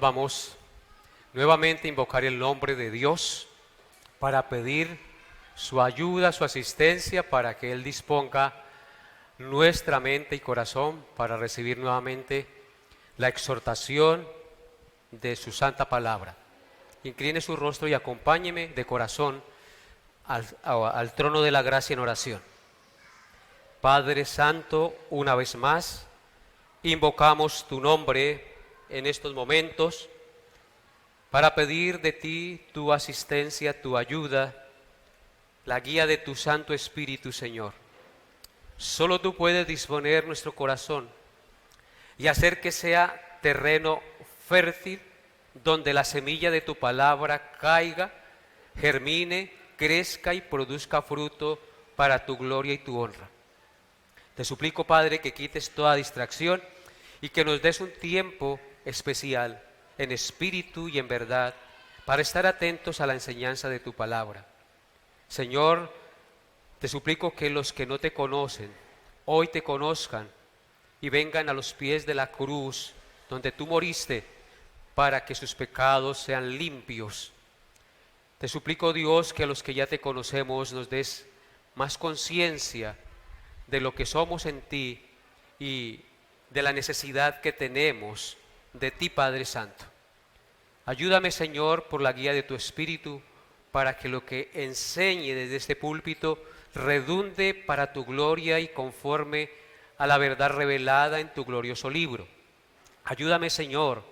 Vamos nuevamente a invocar el nombre de Dios para pedir su ayuda, su asistencia, para que Él disponga nuestra mente y corazón para recibir nuevamente la exhortación de su santa palabra. Incline su rostro y acompáñeme de corazón al trono de la gracia en oración. Padre Santo, una vez más, invocamos tu nombre en estos momentos para pedir de ti tu asistencia, tu ayuda, la guía de tu Santo Espíritu, Señor. Solo tú puedes disponer nuestro corazón y hacer que sea terreno fértil donde la semilla de tu palabra caiga, germine, crezca y produzca fruto para tu gloria y tu honra. Te suplico, Padre, que quites toda distracción y que nos des un tiempo especial en espíritu y en verdad para estar atentos a la enseñanza de tu palabra. Señor, te suplico que los que no te conocen hoy te conozcan y vengan a los pies de la cruz donde tú moriste para que sus pecados sean limpios. Te suplico, Dios, que a los que ya te conocemos nos des más conciencia de lo que somos en ti y de la necesidad que tenemos de ti, Padre Santo. Ayúdame, Señor, por la guía de tu Espíritu, para que lo que enseñe desde este púlpito redunde para tu gloria y conforme a la verdad revelada en tu glorioso libro. Ayúdame, Señor,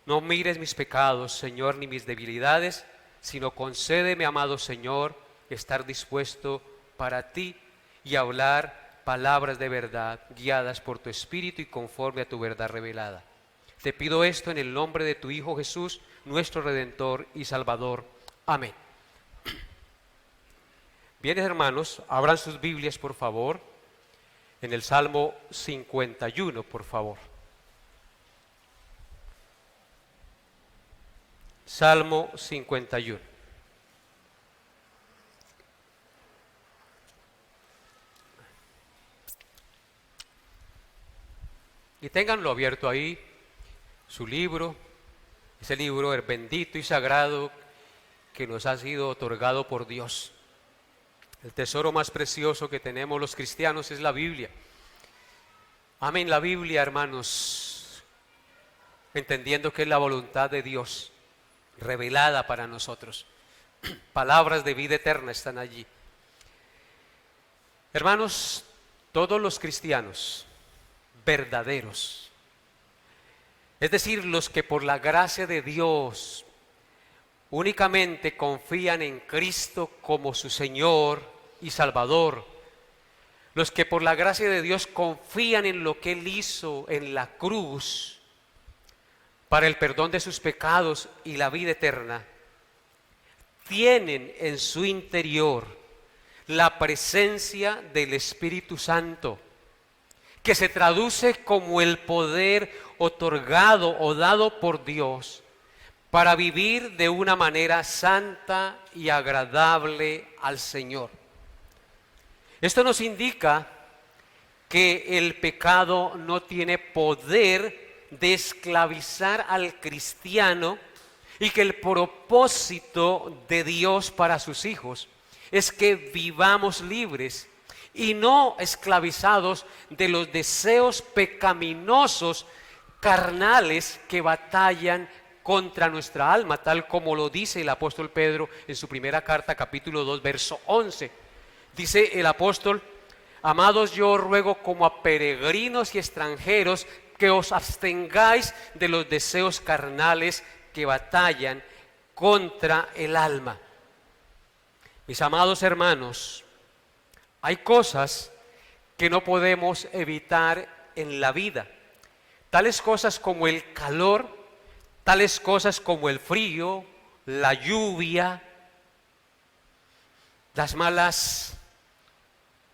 no mires mis pecados, Señor, ni mis debilidades, sino concédeme, amado Señor, estar dispuesto para ti y hablar palabras de verdad, guiadas por tu Espíritu y conforme a tu verdad revelada. Te pido esto en el nombre de tu Hijo Jesús, nuestro Redentor y Salvador. Amén. Bien, hermanos, abran sus Biblias, por favor, en el Salmo 51, por favor. Salmo 51. Y ténganlo abierto ahí, su libro, ese libro el bendito y sagrado que nos ha sido otorgado por Dios. El tesoro más precioso que tenemos los cristianos es la Biblia. Amen la Biblia, hermanos, entendiendo que es la voluntad de Dios revelada para nosotros. Palabras de vida eterna están allí. Hermanos, todos los cristianos verdaderos, es decir, los que por la gracia de Dios únicamente confían en Cristo como su Señor y Salvador, los que por la gracia de Dios confían en lo que Él hizo en la cruz para el perdón de sus pecados y la vida eterna, tienen en su interior la presencia del Espíritu Santo, que se traduce como el poder otorgado o dado por Dios para vivir de una manera santa y agradable al Señor. Esto nos indica que el pecado no tiene poder de esclavizar al cristiano y que el propósito de Dios para sus hijos es que vivamos libres y no esclavizados de los deseos pecaminosos carnales que batallan contra nuestra alma, tal como lo dice el apóstol Pedro en su primera carta, capítulo 2, verso 11. Dice el apóstol: amados, yo ruego como a peregrinos y extranjeros que os abstengáis de los deseos carnales que batallan contra el alma. Mis amados hermanos, hay cosas que no podemos evitar en la vida, tales cosas como el calor, tales cosas como el frío, la lluvia, las malas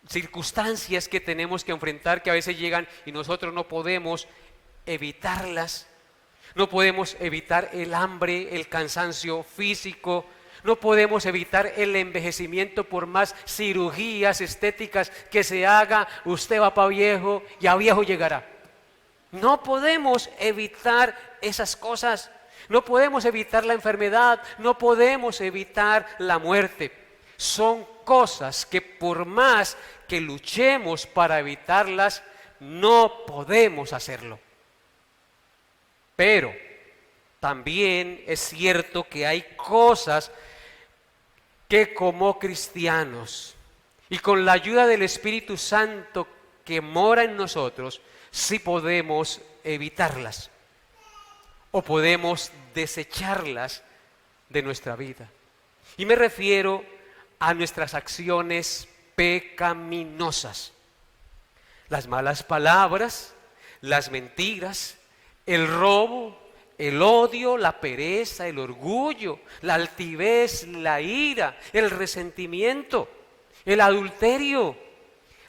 circunstancias que tenemos que enfrentar, que a veces llegan y nosotros no podemos evitarlas. No podemos evitar el hambre, el cansancio físico. No podemos evitar el envejecimiento por más cirugías estéticas que se haga. Usted va para viejo y a viejo llegará. No podemos evitar esas cosas. No podemos evitar la enfermedad, no podemos evitar la muerte. Son cosas que por más que luchemos para evitarlas, no podemos hacerlo. Pero también es cierto que hay cosas que como cristianos y con la ayuda del Espíritu Santo que mora en nosotros, sí podemos evitarlas o podemos desecharlas de nuestra vida. Y me refiero a nuestras acciones pecaminosas, las malas palabras, las mentiras, el robo, el odio, la pereza, el orgullo, la altivez, la ira, el resentimiento, el adulterio,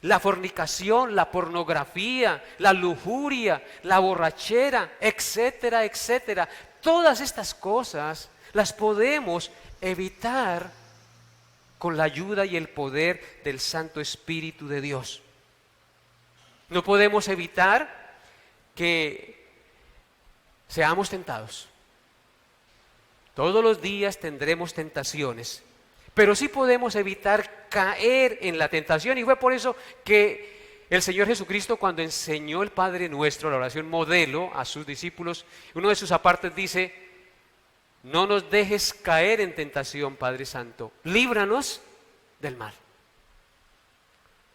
la fornicación, la pornografía, la lujuria, la borrachera, etcétera, etcétera. Todas estas cosas las podemos evitar con la ayuda y el poder del Santo Espíritu de Dios. No podemos evitar que seamos tentados. Todos los días tendremos tentaciones, pero sí podemos evitar caer en la tentación. Y fue por eso que el Señor Jesucristo, cuando enseñó el Padre Nuestro, la oración modelo a sus discípulos, uno de sus apartes dice: no nos dejes caer en tentación, Padre Santo, líbranos del mal.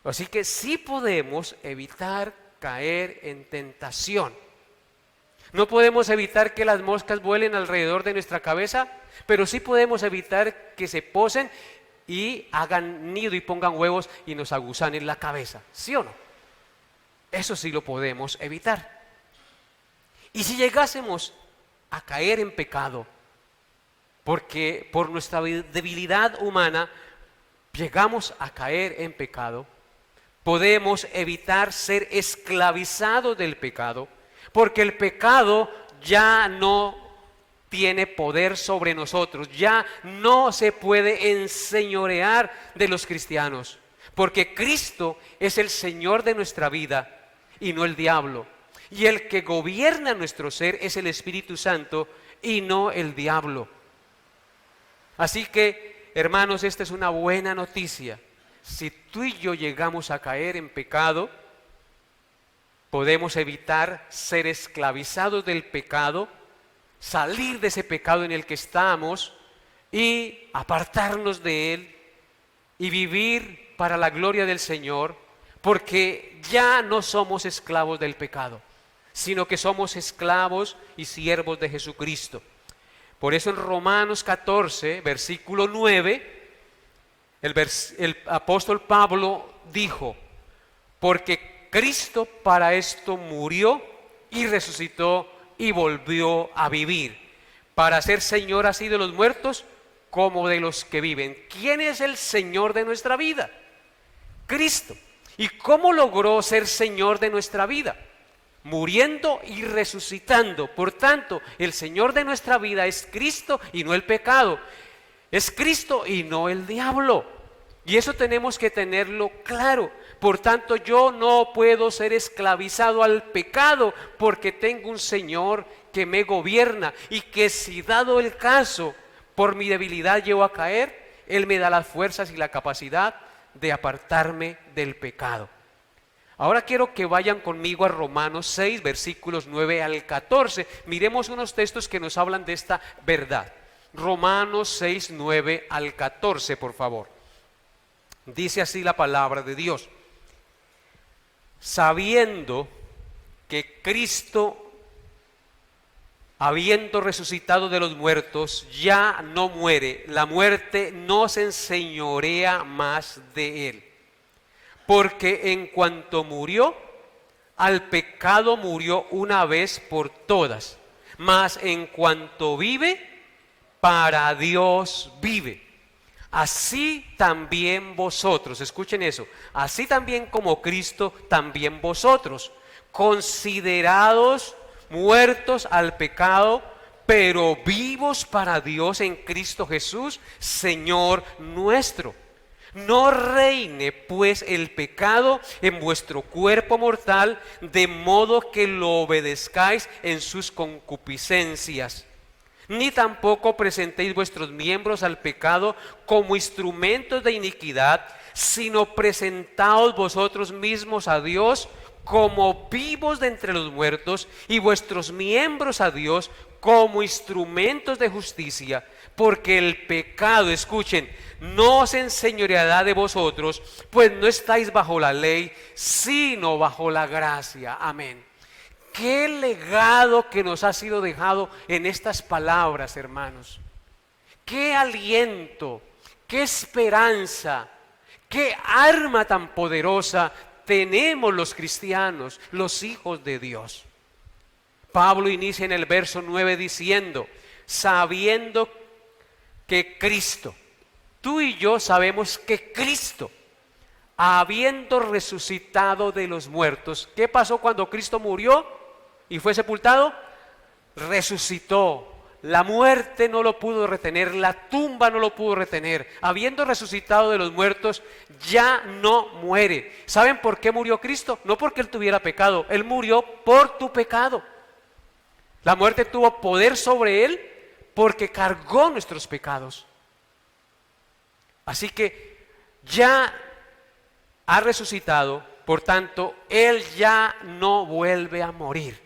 Así que sí podemos evitar caer en tentación. No podemos evitar que las moscas vuelen alrededor de nuestra cabeza, pero sí podemos evitar que se posen y hagan nido y pongan huevos y nos aguzanen la cabeza, ¿sí o no? Eso sí lo podemos evitar. Y si llegásemos a caer en pecado, porque por nuestra debilidad humana llegamos a caer en pecado, podemos evitar ser esclavizados del pecado, porque el pecado ya no tiene poder sobre nosotros, ya no se puede enseñorear de los cristianos, porque Cristo es el Señor de nuestra vida y no el diablo. Y el que gobierna nuestro ser es el Espíritu Santo y no el diablo. Así que, hermanos, esta es una buena noticia. Si tú y yo llegamos a caer en pecado, podemos evitar ser esclavizados del pecado, salir de ese pecado en el que estamos y apartarnos de él y vivir para la gloria del Señor, porque ya no somos esclavos del pecado, sino que somos esclavos y siervos de Jesucristo. Por eso en Romanos 14, versículo 9, el apóstol Pablo dijo: porque Cristo para esto murió y resucitó y volvió a vivir, para ser Señor así de los muertos como de los que viven. ¿Quién es el Señor de nuestra vida? Cristo. ¿Y cómo logró ser Señor de nuestra vida? Muriendo y resucitando. Por tanto, el Señor de nuestra vida es Cristo y no el pecado. Es Cristo y no el diablo. Y eso tenemos que tenerlo claro. Por tanto, yo no puedo ser esclavizado al pecado porque tengo un Señor que me gobierna y que, si dado el caso, por mi debilidad llego a caer, Él me da las fuerzas y la capacidad de apartarme del pecado. Ahora quiero que vayan conmigo a Romanos 6, versículos 9 al 14. Miremos unos textos que nos hablan de esta verdad. Romanos 6, 9 al 14, por favor. Dice así la palabra de Dios: sabiendo que Cristo, habiendo resucitado de los muertos, ya no muere, la muerte no se enseñorea más de él. Porque en cuanto murió, al pecado murió una vez por todas, mas en cuanto vive, para Dios vive. Así también vosotros, escuchen eso, así también como Cristo, también vosotros, considerados muertos al pecado, pero vivos para Dios en Cristo Jesús, Señor nuestro. No reine pues el pecado en vuestro cuerpo mortal, de modo que lo obedezcáis en sus concupiscencias. Ni tampoco presentéis vuestros miembros al pecado como instrumentos de iniquidad, sino presentaos vosotros mismos a Dios como vivos de entre los muertos, y vuestros miembros a Dios como instrumentos de justicia, porque el pecado, escuchen, no se enseñoreará de vosotros, pues no estáis bajo la ley, sino bajo la gracia. Amén. Qué legado que nos ha sido dejado en estas palabras, hermanos. Qué aliento, qué esperanza, qué arma tan poderosa tenemos los cristianos, los hijos de Dios. Pablo inicia en el verso 9 diciendo, sabiendo que Cristo, tú y yo sabemos que Cristo, habiendo resucitado de los muertos, ¿qué pasó cuando Cristo murió y fue sepultado? Resucitó. La muerte no lo pudo retener, la tumba no lo pudo retener. Habiendo resucitado de los muertos, ya no muere. ¿Saben por qué murió Cristo? No porque Él tuviera pecado, Él murió por tu pecado. La muerte tuvo poder sobre Él porque cargó nuestros pecados. Así que ya ha resucitado, por tanto, Él ya no vuelve a morir.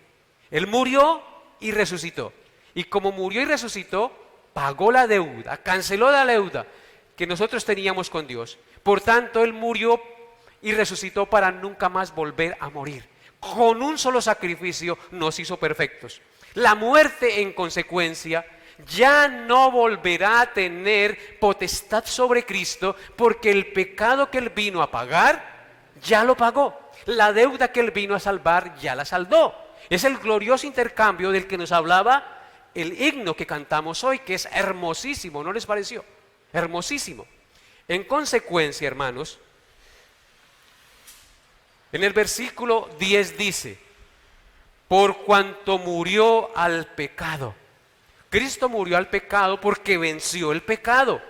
Él murió y resucitó. Y como murió y resucitó, pagó la deuda, canceló la deuda que nosotros teníamos con Dios. Por tanto, Él murió y resucitó para nunca más volver a morir. Con un solo sacrificio nos hizo perfectos. La muerte, en consecuencia, ya no volverá a tener potestad sobre Cristo, porque el pecado que Él vino a pagar, ya lo pagó. La deuda que Él vino a salvar, ya la saldó. Es el glorioso intercambio del que nos hablaba el himno que cantamos hoy, que es hermosísimo, ¿no les pareció? Hermosísimo. En consecuencia, hermanos, en el versículo 10 dice, por cuanto murió al pecado. Cristo murió al pecado porque venció el pecado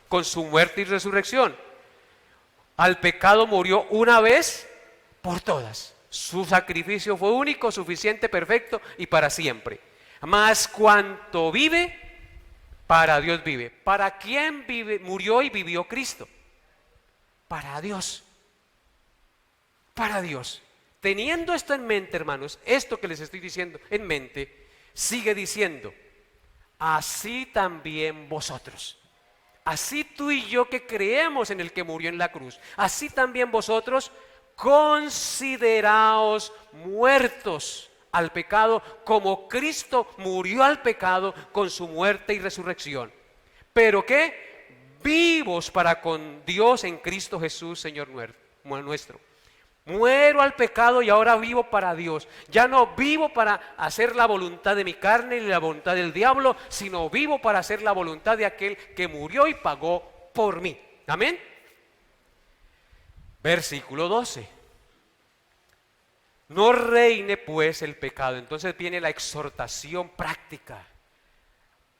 con su muerte y resurrección. Al pecado murió una vez por todas. Su sacrificio fue único, suficiente, perfecto y para siempre. Mas cuanto vive, para Dios vive. ¿Para quién vive, murió y vivió Cristo? Para Dios. Para Dios. Teniendo esto en mente, hermanos, esto que les estoy diciendo en mente, sigue diciendo, así también vosotros. Así tú y yo que creemos en el que murió en la cruz, así también vosotros consideraos muertos al pecado, como Cristo murió al pecado con su muerte y resurrección. ¿Pero qué? Vivos para con Dios en Cristo Jesús, Señor nuestro. Muero al pecado y ahora vivo para Dios. Ya no vivo para hacer la voluntad de mi carne ni la voluntad del diablo, sino vivo para hacer la voluntad de aquel que murió y pagó por mí. Amén. Versículo 12. No reine pues el pecado. Entonces viene la exhortación práctica.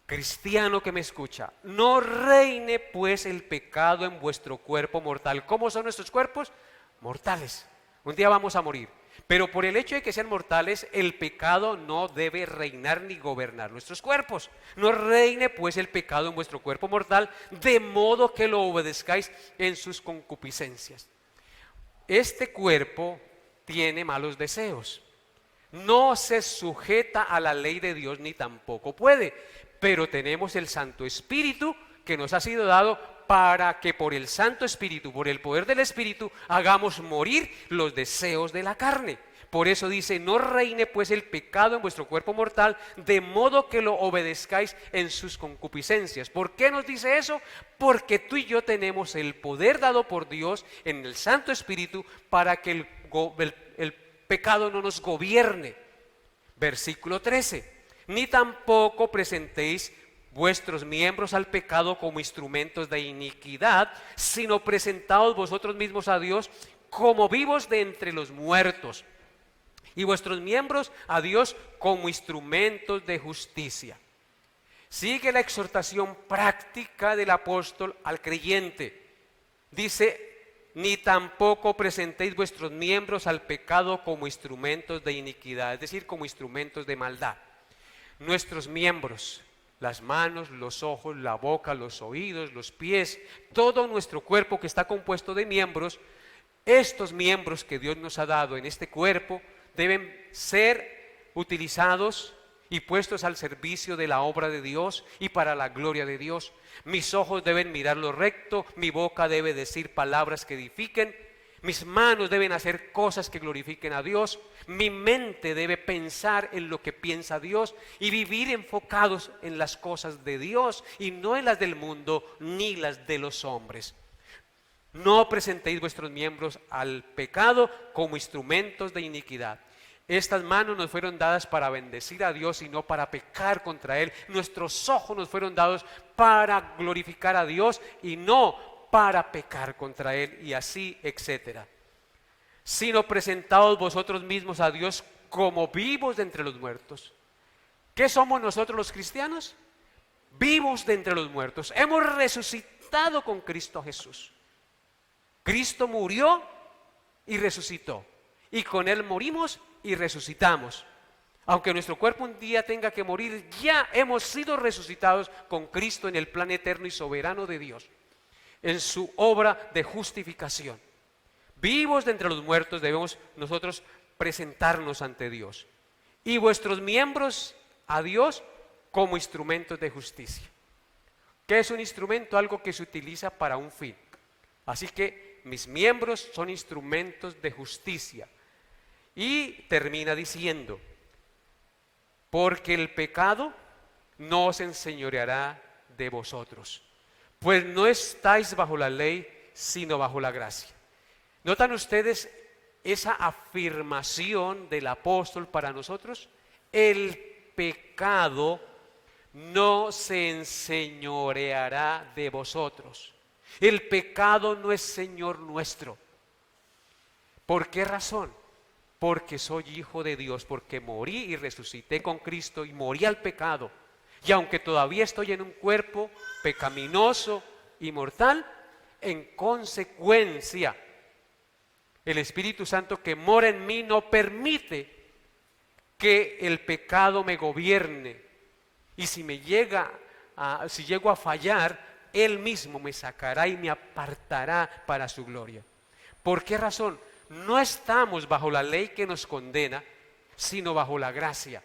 Cristiano que me escucha, no reine pues el pecado en vuestro cuerpo mortal. ¿Cómo son nuestros cuerpos? Mortales. Un día vamos a morir. Pero por el hecho de que sean mortales, el pecado no debe reinar ni gobernar nuestros cuerpos. No reine pues el pecado en vuestro cuerpo mortal, de modo que lo obedezcáis en sus concupiscencias. Este cuerpo tiene malos deseos. No se sujeta a la ley de Dios ni tampoco puede. Pero tenemos el Santo Espíritu que nos ha sido dado para que por el Santo Espíritu, por el poder del Espíritu, hagamos morir los deseos de la carne. Por eso dice, no reine pues el pecado en vuestro cuerpo mortal, de modo que lo obedezcáis en sus concupiscencias. ¿Por qué nos dice eso? Porque tú y yo tenemos el poder dado por Dios en el Santo Espíritu para que el pecado no nos gobierne. Versículo 13. Ni tampoco presentéis vuestros miembros al pecado como instrumentos de iniquidad, sino presentaos vosotros mismos a Dios como vivos de entre los muertos, y vuestros miembros a Dios como instrumentos de justicia. Sigue la exhortación práctica del apóstol al creyente. Dice, ni tampoco presentéis vuestros miembros al pecado como instrumentos de iniquidad, es decir, como instrumentos de maldad. Nuestros miembros, las manos, los ojos, la boca, los oídos, los pies, todo nuestro cuerpo que está compuesto de miembros, estos miembros que Dios nos ha dado en este cuerpo deben ser utilizados y puestos al servicio de la obra de Dios y para la gloria de Dios. Mis ojos deben mirar lo recto, mi boca debe decir palabras que edifiquen, mis manos deben hacer cosas que glorifiquen a Dios, mi mente debe pensar en lo que piensa Dios y vivir enfocados en las cosas de Dios y no en las del mundo ni las de los hombres. No presentéis vuestros miembros al pecado como instrumentos de iniquidad. Estas manos nos fueron dadas para bendecir a Dios y no para pecar contra Él. Nuestros ojos nos fueron dados para glorificar a Dios y no para pecar contra Él, y así, etcétera. Sino presentaos vosotros mismos a Dios como vivos de entre los muertos. ¿Qué somos nosotros los cristianos? Vivos de entre los muertos. Hemos resucitado con Cristo Jesús. Cristo murió y resucitó, y con Él morimos y resucitamos. Aunque nuestro cuerpo un día tenga que morir, ya hemos sido resucitados con Cristo en el plan eterno y soberano de Dios, en su obra de justificación. Vivos de entre los muertos debemos nosotros presentarnos ante Dios, y vuestros miembros a Dios como instrumentos de justicia. ¿Qué es un instrumento? Algo que se utiliza para un fin. Así que mis miembros son instrumentos de justicia. Y termina diciendo, porque el pecado no os enseñoreará de vosotros, pues no estáis bajo la ley, sino bajo la gracia. ¿Notan ustedes esa afirmación del apóstol para nosotros? El pecado no se enseñoreará de vosotros. El pecado no es Señor nuestro. ¿Por qué razón? Porque soy hijo de Dios, porque morí y resucité con Cristo y morí al pecado. Y aunque todavía estoy en un cuerpo pecaminoso y mortal, en consecuencia, el Espíritu Santo que mora en mí no permite que el pecado me gobierne. Y si llego a fallar, Él mismo me sacará y me apartará para su gloria. ¿Por qué razón? No estamos bajo la ley que nos condena, sino bajo la gracia.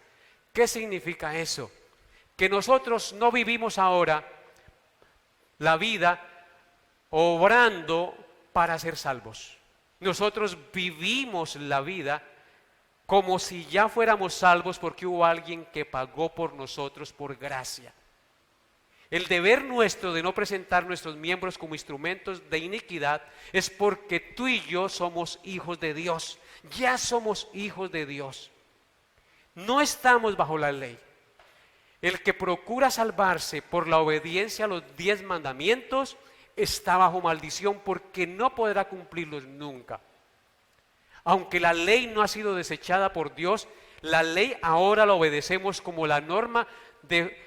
¿Qué significa eso? Que nosotros no vivimos ahora la vida obrando para ser salvos. Nosotros vivimos la vida como si ya fuéramos salvos porque hubo alguien que pagó por nosotros por gracia. El deber nuestro de no presentar nuestros miembros como instrumentos de iniquidad es porque tú y yo somos hijos de Dios. Ya somos hijos de Dios. No estamos bajo la ley. El que procura salvarse por la obediencia a los 10 mandamientos está bajo maldición porque no podrá cumplirlos nunca. Aunque la ley no ha sido desechada por Dios, la ley ahora la obedecemos como la norma de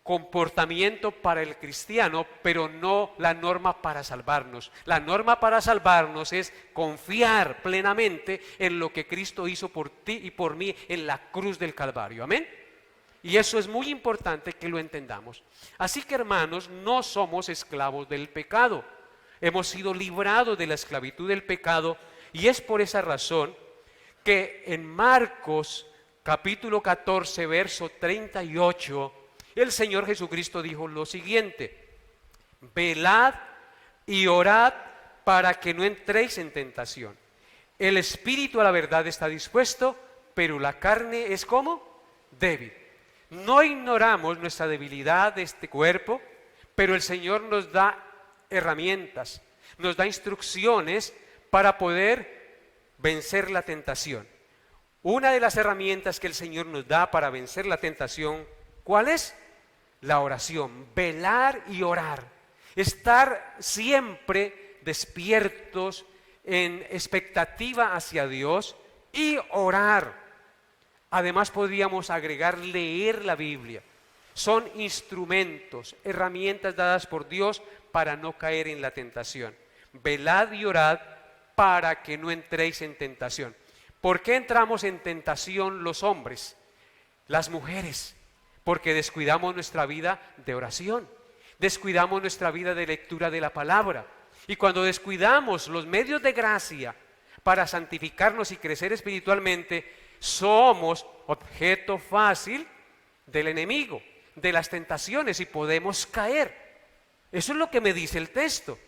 comportamiento para el cristiano, pero no la norma para salvarnos. La norma para salvarnos es confiar plenamente en lo que Cristo hizo por ti y por mí en la cruz del Calvario. Amén. Y eso es muy importante que lo entendamos. Así que, hermanos, no somos esclavos del pecado. Hemos sido librados de la esclavitud del pecado, y es por esa razón que en Marcos capítulo 14, verso 38, el Señor Jesucristo dijo lo siguiente: velad y orad para que no entréis en tentación. El espíritu a la verdad está dispuesto, pero la carne es ¿cómo? Débil. No ignoramos nuestra debilidad de este cuerpo, pero el Señor nos da herramientas, nos da instrucciones para poder vencer la tentación. Una de las herramientas que el Señor nos da para vencer la tentación, ¿cuál es? La oración, velar y orar, estar siempre despiertos en expectativa hacia Dios y orar. Además podríamos agregar leer la Biblia. Son instrumentos, herramientas dadas por Dios para no caer en la tentación. Velad y orad para que no entréis en tentación. ¿Por qué entramos en tentación los hombres? Las mujeres, porque descuidamos nuestra vida de oración, descuidamos nuestra vida de lectura de la palabra. Y cuando descuidamos los medios de gracia para santificarnos y crecer espiritualmente, somos objeto fácil del enemigo, de las tentaciones, y podemos caer. Eso es lo que me dice el texto.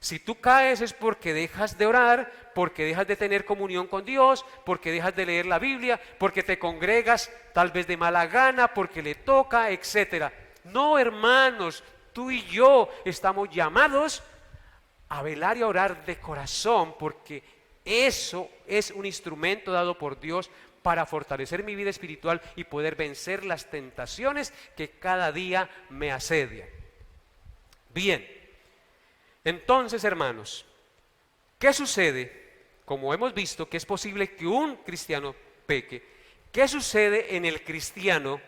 Si tú caes es porque dejas de orar, porque dejas de tener comunión con Dios, porque dejas de leer la Biblia, porque te congregas tal vez de mala gana, porque le toca, etcétera. No, hermanos, tú y yo estamos llamados a velar y a orar de corazón, porque eso es un instrumento dado por Dios para fortalecer mi vida espiritual y poder vencer las tentaciones que cada día me asedian. Bien, entonces, hermanos, ¿qué sucede? Como hemos visto que es posible que un cristiano peque, ¿qué sucede en el cristiano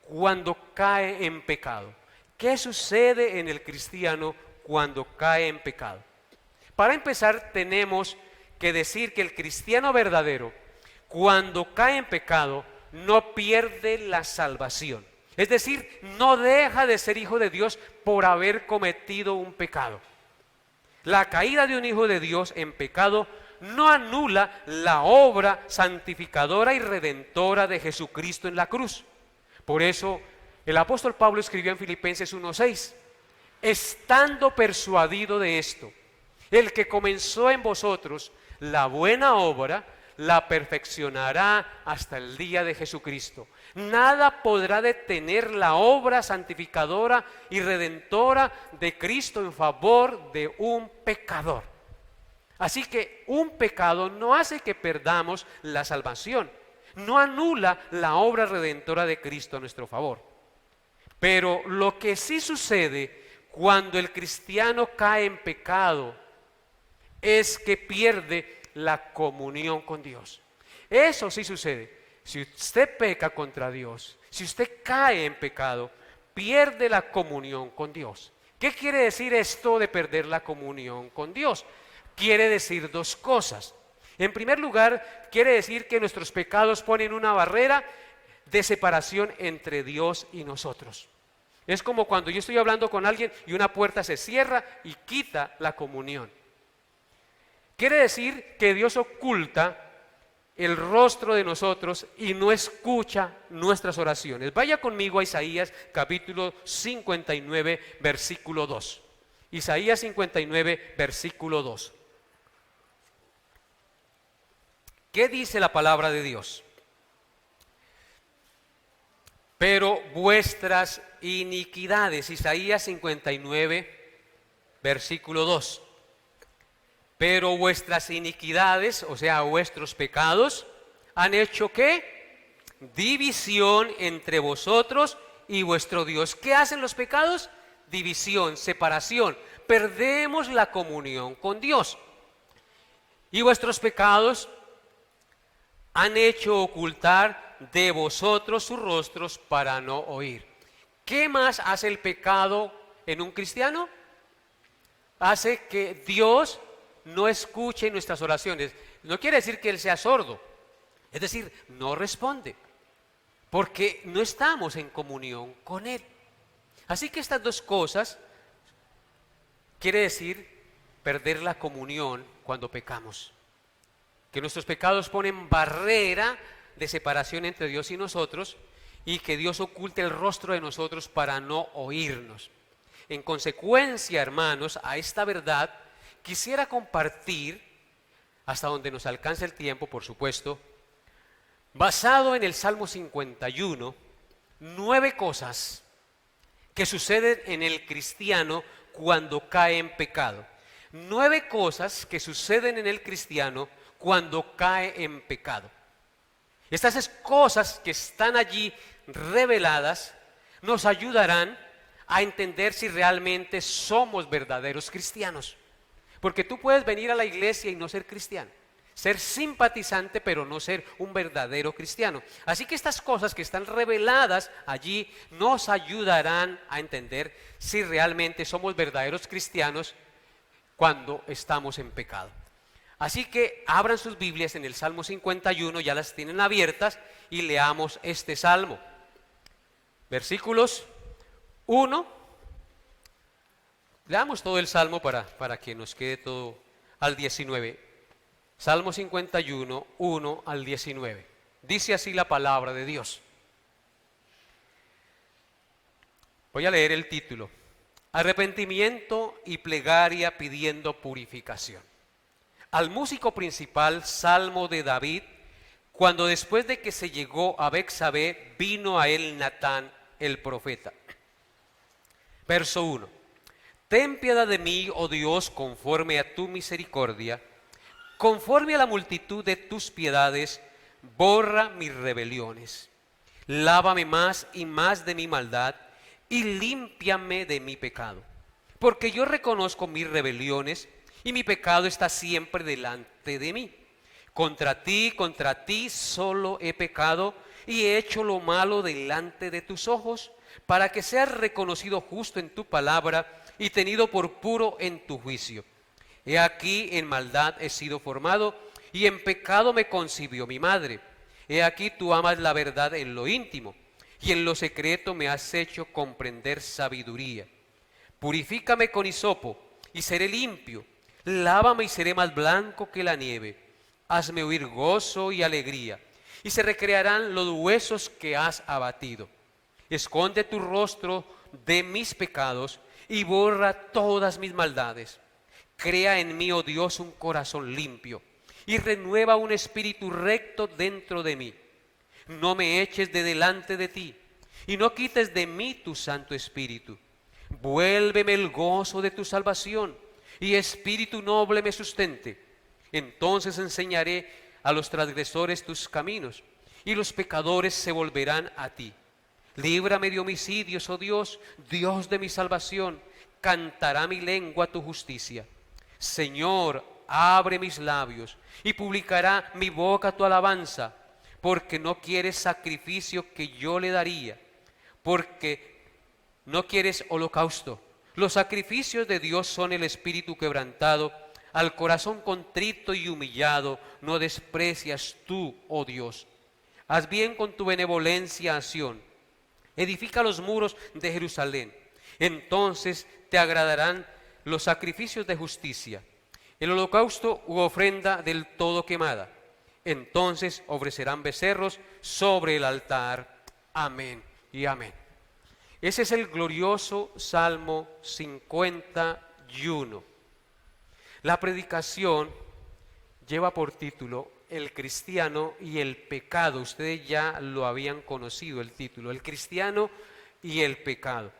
cuando cae en pecado? ¿Qué sucede en el cristiano cuando cae en pecado? Para empezar, tenemos que decir que el cristiano verdadero, cuando cae en pecado, no pierde la salvación. Es decir, no deja de ser hijo de Dios por haber cometido un pecado. La caída de un hijo de Dios en pecado no anula la obra santificadora y redentora de Jesucristo en la cruz. Por eso el apóstol Pablo escribió en Filipenses 1:6, estando persuadido de esto, el que comenzó en vosotros la buena obra, la perfeccionará hasta el día de Jesucristo. Nada podrá detener la obra santificadora y redentora de Cristo en favor de un pecador. Así que un pecado no hace que perdamos la salvación, no anula la obra redentora de Cristo a nuestro favor. Pero lo que sí sucede cuando el cristiano cae en pecado es que pierde la comunión con Dios. Eso sí sucede. Si usted peca contra Dios, si usted cae en pecado, pierde la comunión con Dios. ¿Qué quiere decir esto de perder la comunión con Dios? Quiere decir dos cosas. En primer lugar, quiere decir que nuestros pecados ponen una barrera de separación entre Dios y nosotros. Es como cuando yo estoy hablando con alguien y una puerta se cierra y quita la comunión. Quiere decir que Dios oculta el rostro de nosotros y no escucha nuestras oraciones. Vaya conmigo a Isaías capítulo 59, versículo 2. Isaías 59, versículo 2. ¿Qué dice la palabra de Dios? Pero vuestras iniquidades, Isaías 59, versículo 2. Pero vuestras iniquidades, o sea, vuestros pecados, han hecho ¿qué? División entre vosotros y vuestro Dios. ¿Qué hacen los pecados? División, separación. Perdemos la comunión con Dios. Y vuestros pecados han hecho ocultar de vosotros sus rostros para no oír. ¿Qué más hace el pecado en un cristiano? Hace que Dios no escuche nuestras oraciones. No quiere decir que Él sea sordo, es decir, no responde, porque no estamos en comunión con Él. Así que estas dos cosas quiere decir perder la comunión cuando pecamos. Que nuestros pecados ponen barrera de separación entre Dios y nosotros, y que Dios oculte el rostro de nosotros para no oírnos. En consecuencia, hermanos, a esta verdad quisiera compartir, hasta donde nos alcance el tiempo, por supuesto, basado en el Salmo 51, 9 cosas que suceden en el cristiano cuando cae en pecado. 9 cosas que suceden en el cristiano cuando cae en pecado. Estas cosas que están allí reveladas nos ayudarán a entender si realmente somos verdaderos cristianos. Porque tú puedes venir a la iglesia y no ser cristiano. ser simpatizante, pero no ser un verdadero cristiano. Así que estas cosas que están reveladas allí nos ayudarán a entender si realmente somos verdaderos cristianos cuando estamos en pecado. Así que abran sus Biblias en el Salmo 51, ya las tienen abiertas, y leamos este Salmo. Versículos 1, leamos todo el Salmo para que nos quede todo al 19. Salmo 51, 1 al 19. Dice así la palabra de Dios. Voy a leer el título. Arrepentimiento y plegaria pidiendo purificación. Al músico principal, Salmo de David, cuando después de que se llegó a Betsabé, vino a él Natán, el profeta. Verso 1. Ten piedad de mí, oh Dios, conforme a tu misericordia, conforme a la multitud de tus piedades, borra mis rebeliones. Lávame más y más de mi maldad, y límpiame de mi pecado. Porque yo reconozco mis rebeliones, y mi pecado está siempre delante de mí. Contra ti solo he pecado, y he hecho lo malo delante de tus ojos, para que seas reconocido justo en tu palabra, y tenido por puro en tu juicio. He aquí en maldad he sido formado, y en pecado me concibió mi madre. He aquí tú amas la verdad en lo íntimo, y en lo secreto me has hecho comprender sabiduría. Purifícame con hisopo, y seré limpio. Lávame y seré más blanco que la nieve. Hazme oír gozo y alegría, y se recrearán los huesos que has abatido. Esconde tu rostro de mis pecados, y borra todas mis maldades. Crea en mí, oh Dios, un corazón limpio, y renueva un espíritu recto dentro de mí. No me eches de delante de ti, y no quites de mí tu Santo Espíritu. Vuélveme el gozo de tu salvación, y espíritu noble me sustente. Entonces enseñaré a los transgresores tus caminos, y los pecadores se volverán a ti. Líbrame de homicidios, oh Dios, Dios de mi salvación. Cantará mi lengua tu justicia. Señor, abre mis labios, y publicará mi boca tu alabanza, porque no quieres sacrificio que yo le daría, porque no quieres holocausto. Los sacrificios de Dios son el espíritu quebrantado, al corazón contrito y humillado no desprecias tú, oh Dios. Haz bien con tu benevolencia a Sión, edifica los muros de Jerusalén. Entonces te agradarán los sacrificios de justicia, el holocausto u ofrenda del todo quemada. Entonces ofrecerán becerros sobre el altar. Amén y amén. Ese es el glorioso Salmo 51. La predicación lleva por título El cristiano y el pecado. Ustedes ya lo habían conocido el título, el cristiano y el pecado.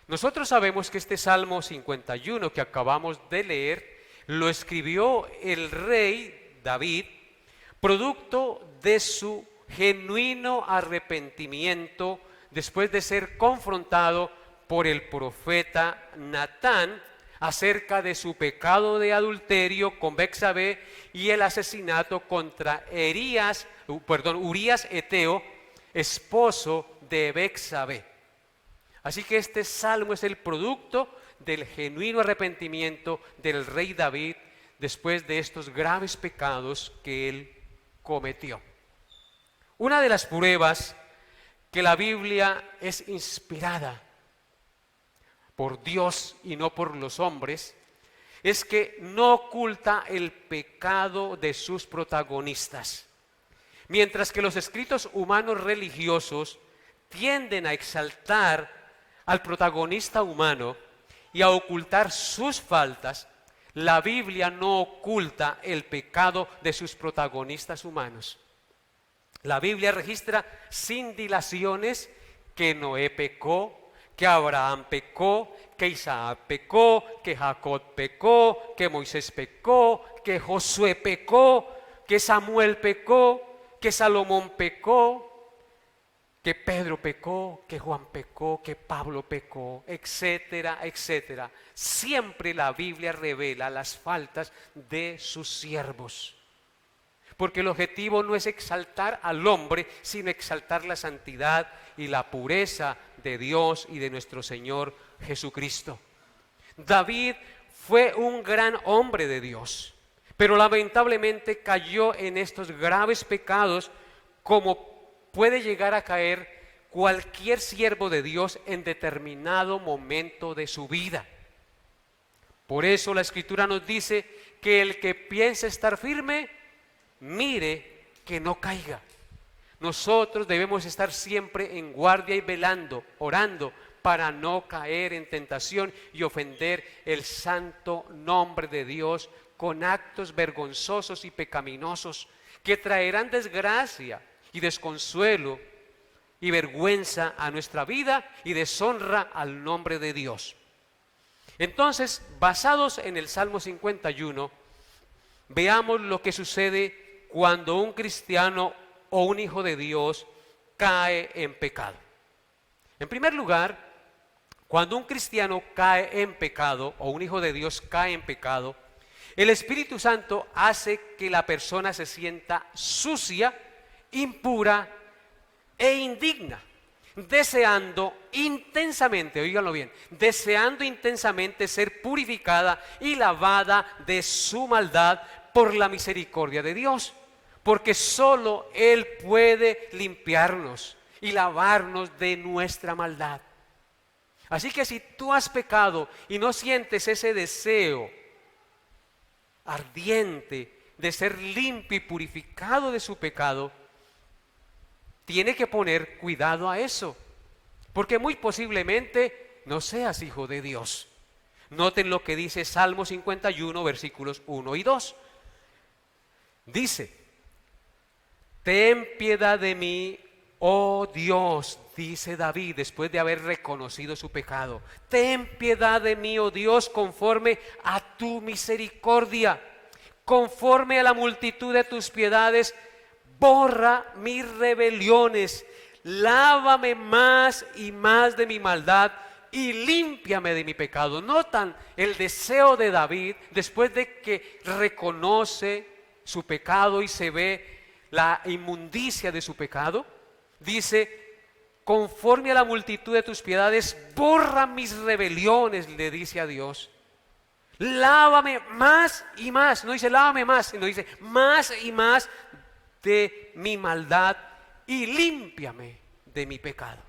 Nosotros sabemos que este Salmo 51 que acabamos de leer lo escribió el rey David, producto de su genuino arrepentimiento después de ser confrontado por el profeta Natán acerca de su pecado de adulterio con Betsabé y el asesinato contra Urías Eteo, esposo de Betsabé. Así que este salmo es el producto del genuino arrepentimiento del rey David después de estos graves pecados que él cometió. Una de las pruebas que la Biblia es inspirada por Dios y no por los hombres es que no oculta el pecado de sus protagonistas. Mientras que los escritos humanos religiosos tienden a exaltar al protagonista humano y a ocultar sus faltas, la Biblia no oculta el pecado de sus protagonistas humanos. La Biblia registra sin dilaciones que Noé pecó, que Abraham pecó, que Isaac pecó, que Jacob pecó, que Moisés pecó, que Josué pecó, que Samuel pecó, que Salomón pecó, que Pedro pecó, que Juan pecó, que Pablo pecó, etcétera, etcétera. Siempre la Biblia revela las faltas de sus siervos. Porque el objetivo no es exaltar al hombre, sino exaltar la santidad y la pureza de Dios y de nuestro Señor Jesucristo. David fue un gran hombre de Dios, pero lamentablemente cayó en estos graves pecados como puede llegar a caer cualquier siervo de Dios en determinado momento de su vida. Por eso la Escritura nos dice que el que piense estar firme, mire que no caiga. Nosotros debemos estar siempre en guardia y velando, orando, para no caer en tentación y ofender el santo nombre de Dios con actos vergonzosos y pecaminosos que traerán desgracia y desconsuelo y vergüenza a nuestra vida y deshonra al nombre de Dios. Entonces, basados en el Salmo 51, veamos lo que sucede cuando un cristiano o un hijo de Dios cae en pecado. En primer lugar, cuando un cristiano cae en pecado o un hijo de Dios cae en pecado, el Espíritu Santo hace que la persona se sienta sucia, impura e indigna, deseando intensamente, oíganlo bien, deseando intensamente ser purificada y lavada de su maldad por la misericordia de Dios, porque solo Él puede limpiarnos y lavarnos de nuestra maldad. Así que si tú has pecado y no sientes ese deseo ardiente de ser limpio y purificado de su pecado, tiene que poner cuidado a eso, porque muy posiblemente no seas hijo de Dios. Noten lo que dice Salmo 51, versículos 1 y 2. Dice: ten piedad de mí, oh Dios, dice David después de haber reconocido su pecado. Ten piedad de mí, oh Dios, conforme a tu misericordia, conforme a la multitud de tus piedades, borra mis rebeliones, lávame más y más de mi maldad y límpiame de mi pecado. Notan el deseo de David después de que reconoce su pecado y se ve la inmundicia de su pecado. Dice: conforme a la multitud de tus piedades, borra mis rebeliones, le dice a Dios. Lávame más y más, no dice lávame más, sino dice más y más de mi maldad y límpiame de mi pecado.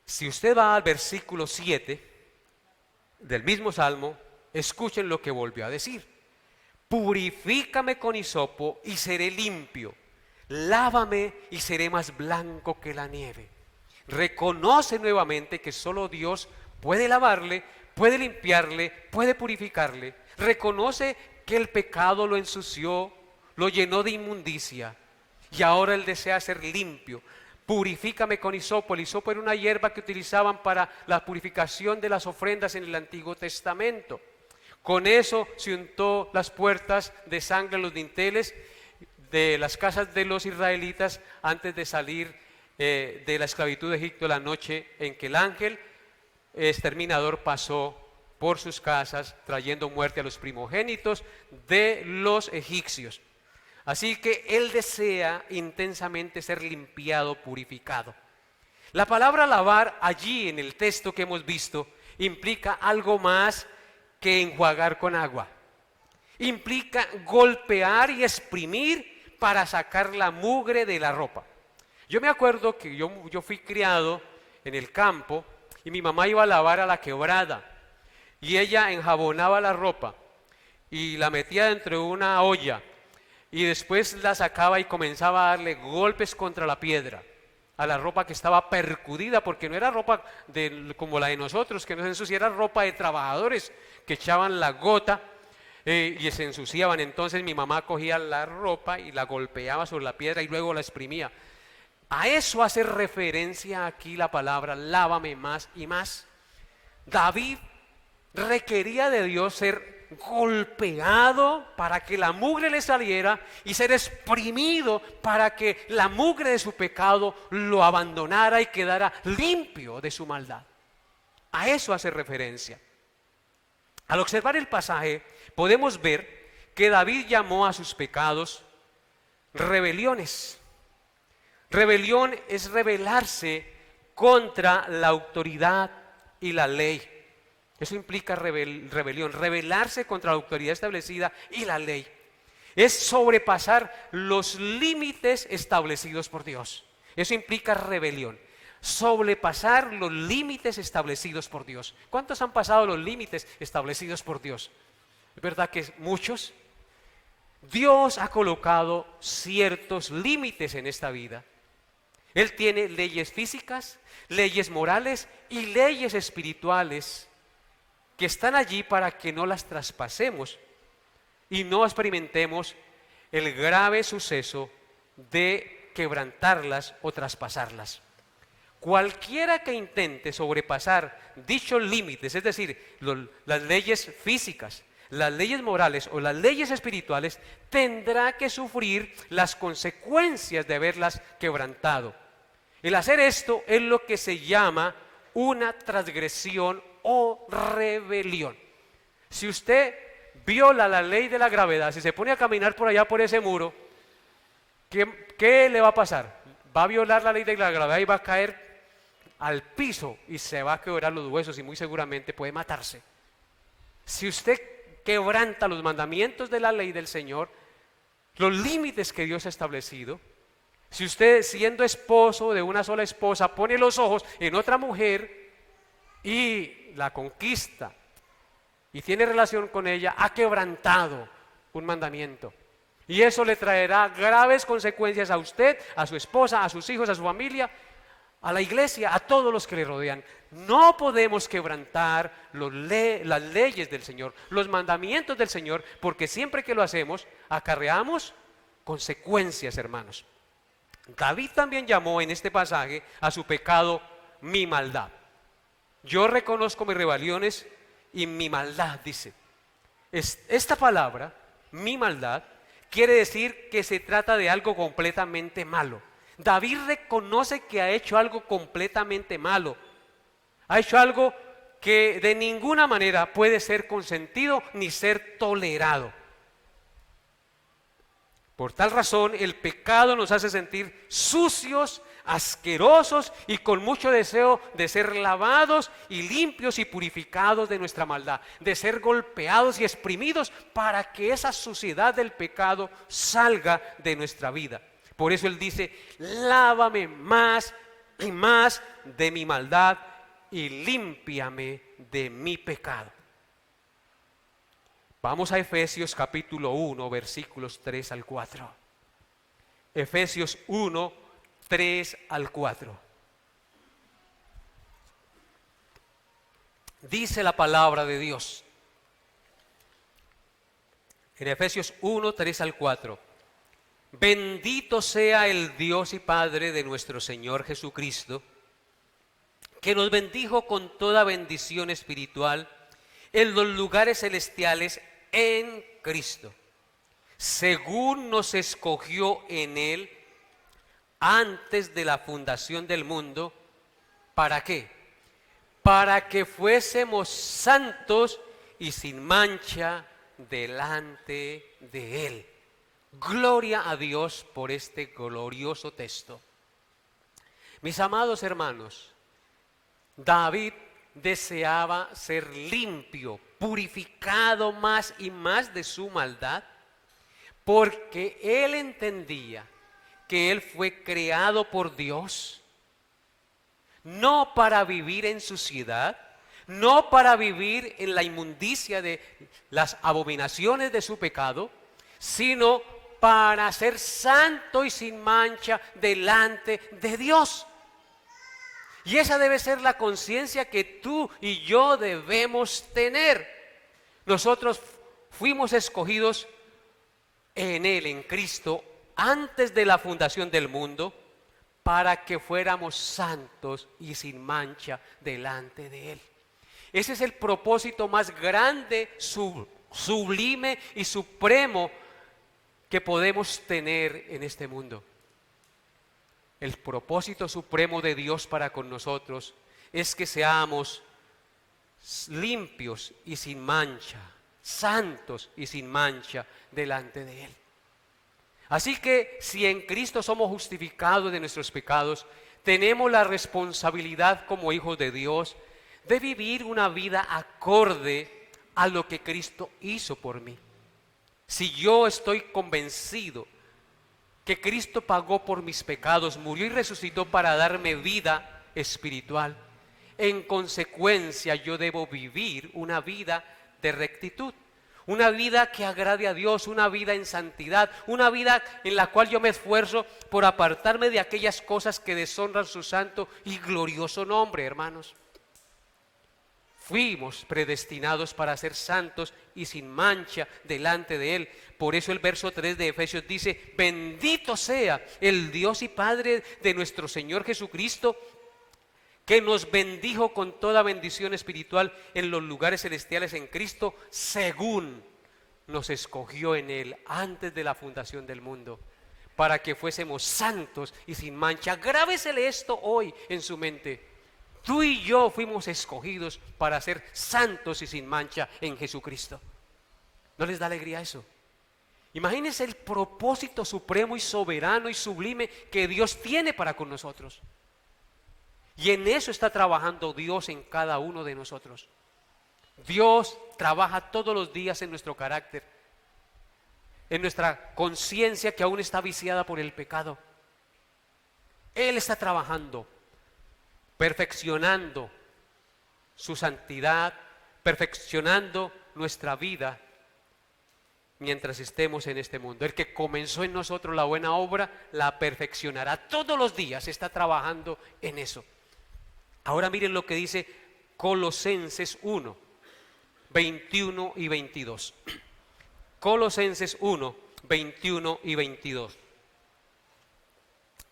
Si usted va al versículo 7 del mismo Salmo, escuchen lo que volvió a decir: purifícame con hisopo y seré limpio, lávame y seré más blanco que la nieve. Reconoce nuevamente que solo Dios puede lavarle, puede limpiarle, puede purificarle. Reconoce que el pecado lo ensució, lo llenó de inmundicia y ahora él desea ser limpio. Purifícame con hisopo. El hisopo era una hierba que utilizaban para la purificación de las ofrendas en el Antiguo Testamento. Con eso se untó las puertas de sangre en los dinteles de las casas de los israelitas antes de salir de la esclavitud de Egipto, la noche en que el ángel exterminador pasó por sus casas trayendo muerte a los primogénitos de los egipcios. Así que él desea intensamente ser limpiado, purificado. La palabra lavar allí en el texto que hemos visto implica algo más que enjuagar con agua. Implica golpear y exprimir para sacar la mugre de la ropa. Yo me acuerdo que yo fui criado en el campo y mi mamá iba a lavar a la quebrada y ella enjabonaba la ropa y la metía dentro de una olla y después la sacaba y comenzaba a darle golpes contra la piedra a la ropa que estaba percudida, porque no era ropa como la de nosotros, que no se ensucia, era ropa de trabajadores que echaban la gota y se ensuciaban. Entonces mi mamá cogía la ropa y la golpeaba sobre la piedra y luego la exprimía. A eso hace referencia aquí la palabra lávame más y más. David requería de Dios ser golpeado para que la mugre le saliera y ser exprimido para que la mugre de su pecado lo abandonara y quedara limpio de su maldad. A eso hace referencia. Al observar el pasaje podemos ver que David llamó a sus pecados rebeliones. Rebelión es rebelarse contra la autoridad y la ley. Eso implica rebelión, rebelarse contra la autoridad establecida y la ley. Es sobrepasar los límites establecidos por Dios. Eso implica rebelión, sobrepasar los límites establecidos por Dios. ¿Cuántos han pasado los límites establecidos por Dios? Es verdad que muchos. Dios ha colocado ciertos límites en esta vida. Él tiene leyes físicas, leyes morales y leyes espirituales que están allí para que no las traspasemos y no experimentemos el grave suceso de quebrantarlas o traspasarlas. Cualquiera que intente sobrepasar dichos límites, es decir, las leyes físicas, las leyes morales o las leyes espirituales, tendrá que sufrir las consecuencias de haberlas quebrantado. El hacer esto es lo que se llama una transgresión o rebelión. Si usted viola la ley de la gravedad, si se pone a caminar por allá por ese muro, ¿qué le va a pasar? Va a violar la ley de la gravedad y va a caer al piso y se va a quebrar los huesos y muy seguramente puede matarse. Si usted quebranta los mandamientos de la ley del Señor, los límites que Dios ha establecido, si usted, siendo esposo de una sola esposa, pone los ojos en otra mujer y la conquista y tiene relación con ella, ha quebrantado un mandamiento. Y eso le traerá graves consecuencias a usted, a su esposa, a sus hijos, a su familia, a la iglesia, a todos los que le rodean. No podemos quebrantar las leyes del Señor, los mandamientos del Señor, porque siempre que lo hacemos, acarreamos consecuencias, hermanos. David también llamó en este pasaje a su pecado mi maldad. Yo reconozco mis rebeliones y mi maldad, dice. Esta palabra, mi maldad, quiere decir que se trata de algo completamente malo. David reconoce que ha hecho algo completamente malo. Ha hecho algo que de ninguna manera puede ser consentido ni ser tolerado. Por tal razón, el pecado nos hace sentir sucios, asquerosos y con mucho deseo de ser lavados y limpios y purificados de nuestra maldad, de ser golpeados y exprimidos para que esa suciedad del pecado salga de nuestra vida. Por eso Él dice, lávame más y más de mi maldad y límpiame de mi pecado. Vamos a Efesios capítulo 1, versículos 3 al 4. Efesios 1, 3 al 4. Dice la palabra de Dios. En Efesios 1, 3 al 4. Bendito sea el Dios y Padre de nuestro Señor Jesucristo, que nos bendijo con toda bendición espiritual en los lugares celestiales en Cristo, según nos escogió en Él antes de la fundación del mundo. ¿Para qué? Para que fuésemos santos y sin mancha delante de Él. Gloria a Dios por este glorioso texto. Mis amados hermanos, David deseaba ser limpio, purificado más y más de su maldad, porque él entendía que él fue creado por Dios, no para vivir en suciedad, no para vivir en la inmundicia de las abominaciones de su pecado, sino para ser santo y sin mancha delante de Dios. Y esa debe ser la conciencia que tú y yo debemos tener. Nosotros fuimos escogidos en Él, en Cristo, antes de la fundación del mundo, para que fuéramos santos y sin mancha delante de Él. Ese es el propósito más grande sublime y supremo que podemos tener en este mundo. El propósito supremo de Dios para con nosotros es que seamos limpios y sin mancha, santos y sin mancha delante de Él. Así que si en Cristo somos justificados de nuestros pecados, tenemos la responsabilidad como hijos de Dios de vivir una vida acorde a lo que Cristo hizo por mí. Si yo estoy convencido que Cristo pagó por mis pecados, murió y resucitó para darme vida espiritual, en consecuencia yo debo vivir una vida de rectitud, una vida que agrade a Dios, una vida en santidad, una vida en la cual yo me esfuerzo por apartarme de aquellas cosas que deshonran su santo y glorioso nombre, hermanos. Fuimos predestinados para ser santos y sin mancha delante de Él. Por eso el verso 3 de Efesios dice: bendito sea el Dios y Padre de nuestro Señor Jesucristo, que nos bendijo con toda bendición espiritual en los lugares celestiales en Cristo, según nos escogió en Él antes de la fundación del mundo, para que fuésemos santos y sin mancha. Grábesele esto hoy en su mente. Tú y yo fuimos escogidos para ser santos y sin mancha en Jesucristo. ¿No les da alegría eso? Imagínense el propósito supremo y soberano y sublime que Dios tiene para con nosotros. Y en eso está trabajando Dios en cada uno de nosotros. Dios trabaja todos los días en nuestro carácter, en nuestra conciencia que aún está viciada por el pecado. Él está trabajando, perfeccionando su santidad, perfeccionando nuestra vida mientras estemos en este mundo. El que comenzó en nosotros la buena obra, la perfeccionará. Todos los días está trabajando en eso. Ahora miren lo que dice Colosenses 1, 21 y 22. Colosenses 1, 21 y 22.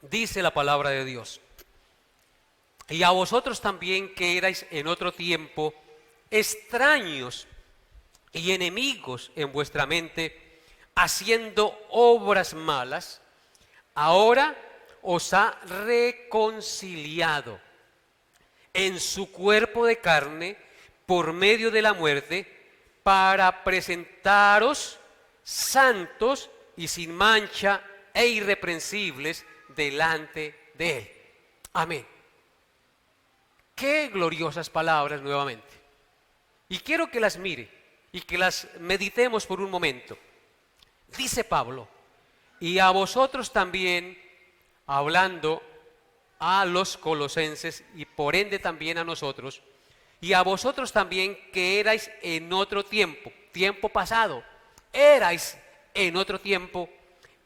Dice la palabra de Dios: y a vosotros también, que erais en otro tiempo extraños y enemigos en vuestra mente, haciendo obras malas, ahora os ha reconciliado en su cuerpo de carne por medio de la muerte, para presentaros santos y sin mancha e irreprensibles delante de Él. Amén. Qué gloriosas palabras nuevamente. Y quiero que las mire y que las meditemos por un momento. Dice Pablo: y a vosotros también, hablando a los colosenses y por ende también a nosotros, y a vosotros también, que erais en otro tiempo, tiempo pasado, erais en otro tiempo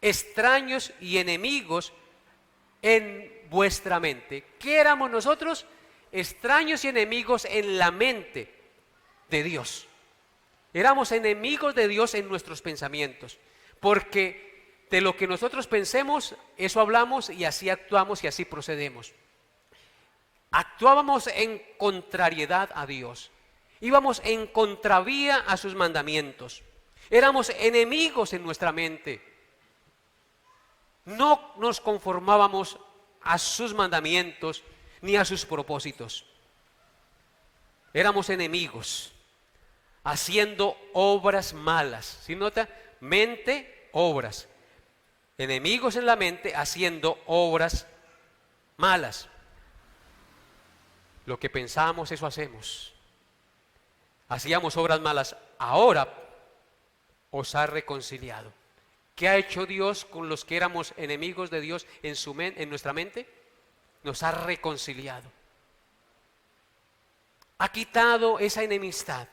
extraños y enemigos en vuestra mente. ¿Qué éramos nosotros? Extraños y enemigos en la mente de Dios. Éramos enemigos de Dios en nuestros pensamientos, porque de lo que nosotros pensemos, eso hablamos y así actuamos y así procedemos. Actuábamos en contrariedad a Dios, íbamos en contravía a sus mandamientos, éramos enemigos en nuestra mente, no nos conformábamos a sus mandamientos ni a sus propósitos. Éramos enemigos, haciendo obras malas. ¿Sí nota? Mente, obras. Enemigos en la mente, haciendo obras malas. Lo que pensamos, eso hacemos. Hacíamos obras malas. Ahora os ha reconciliado. ¿Qué ha hecho Dios con los que éramos enemigos de Dios en nuestra mente? Nos ha reconciliado. Ha quitado esa enemistad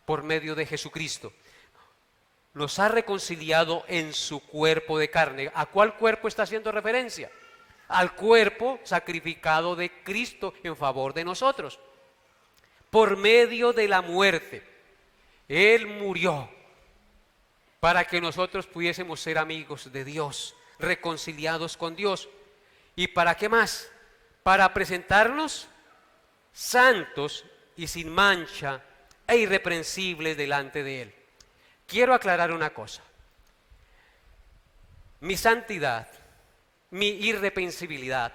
por medio de Jesucristo. Nos ha reconciliado en su cuerpo de carne. ¿A cuál cuerpo está haciendo referencia? Al cuerpo sacrificado de Cristo en favor de nosotros. Por medio de la muerte. Él murió para que nosotros pudiésemos ser amigos de Dios, reconciliados con Dios. ¿Y para qué más? Para presentarnos santos y sin mancha e irreprensibles delante de Él. quiero aclarar una cosa. Mi santidad, mi irreprensibilidad